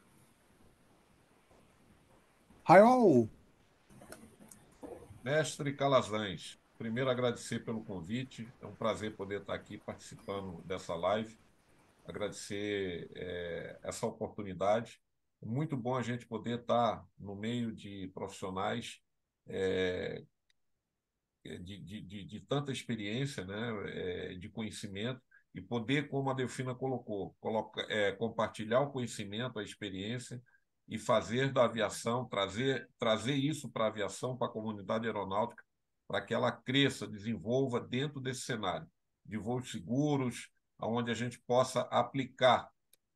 Speaker 1: Raul.
Speaker 4: Mestre Calazans, primeiro agradecer pelo convite, é um prazer poder estar aqui participando dessa live, agradecer essa oportunidade. É muito bom a gente poder estar no meio de profissionais é, de tanta experiência, né, de conhecimento, e poder, como a Delfina colocou, compartilhar o conhecimento, a experiência, e fazer da aviação, trazer isso para a aviação, para a comunidade aeronáutica, para que ela cresça, desenvolva dentro desse cenário de voos seguros, onde a gente possa aplicar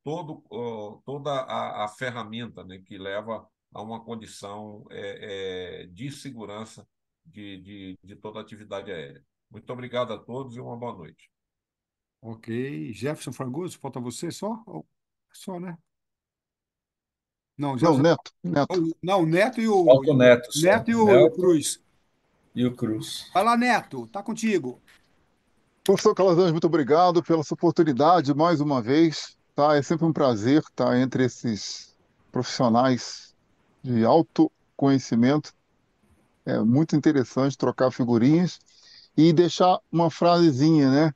Speaker 4: toda a ferramenta, né, que leva a uma condição de segurança de toda a atividade aérea. Muito obrigado a todos e uma boa noite.
Speaker 1: Ok. Jefferson Fragoso, falta você só? Só, né? Não,
Speaker 3: Não, Neto, Neto.
Speaker 1: Não, o Neto e o,
Speaker 6: Falta o Neto só.
Speaker 1: Neto e o
Speaker 6: Neto
Speaker 1: Cruz.
Speaker 6: e o Cruz.
Speaker 1: Vai lá, Neto, tá contigo.
Speaker 3: Professor Calazans, muito obrigado pela sua oportunidade mais uma vez. Tá? É sempre um prazer estar entre esses profissionais de alto conhecimento. É muito interessante trocar figurinhas e deixar uma frasezinha, né?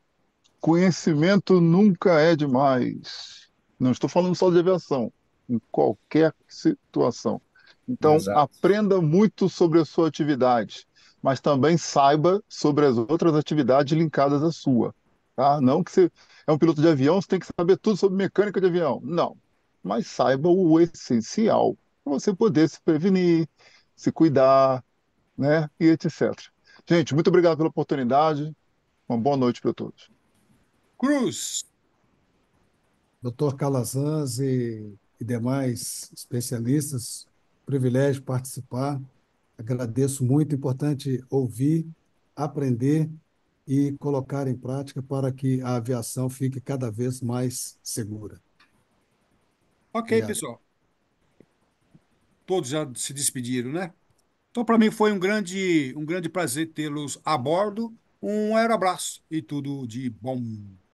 Speaker 3: Conhecimento nunca é demais. Não estou falando só de aviação, em qualquer situação. Então,
Speaker 6: Exato.
Speaker 3: aprenda muito sobre a sua atividade, mas também saiba sobre as outras atividades linkadas à sua. Tá? Não que você é um piloto de avião, você tem que saber tudo sobre mecânica de avião. Não. Mas saiba o essencial para você poder se prevenir, se cuidar, né? E etc. Gente, muito obrigado pela oportunidade. Uma boa noite para todos.
Speaker 1: Cruz,
Speaker 7: Doutor Calazans e demais especialistas, privilégio participar. Agradeço muito, importante ouvir, aprender e colocar em prática para que a aviação fique cada vez mais segura.
Speaker 1: ok,
Speaker 7: Obrigado.
Speaker 1: pessoal. Todos já se despediram, né? Então, para mim foi um grande prazer tê-los a bordo. Um aeroabraço e tudo de bom.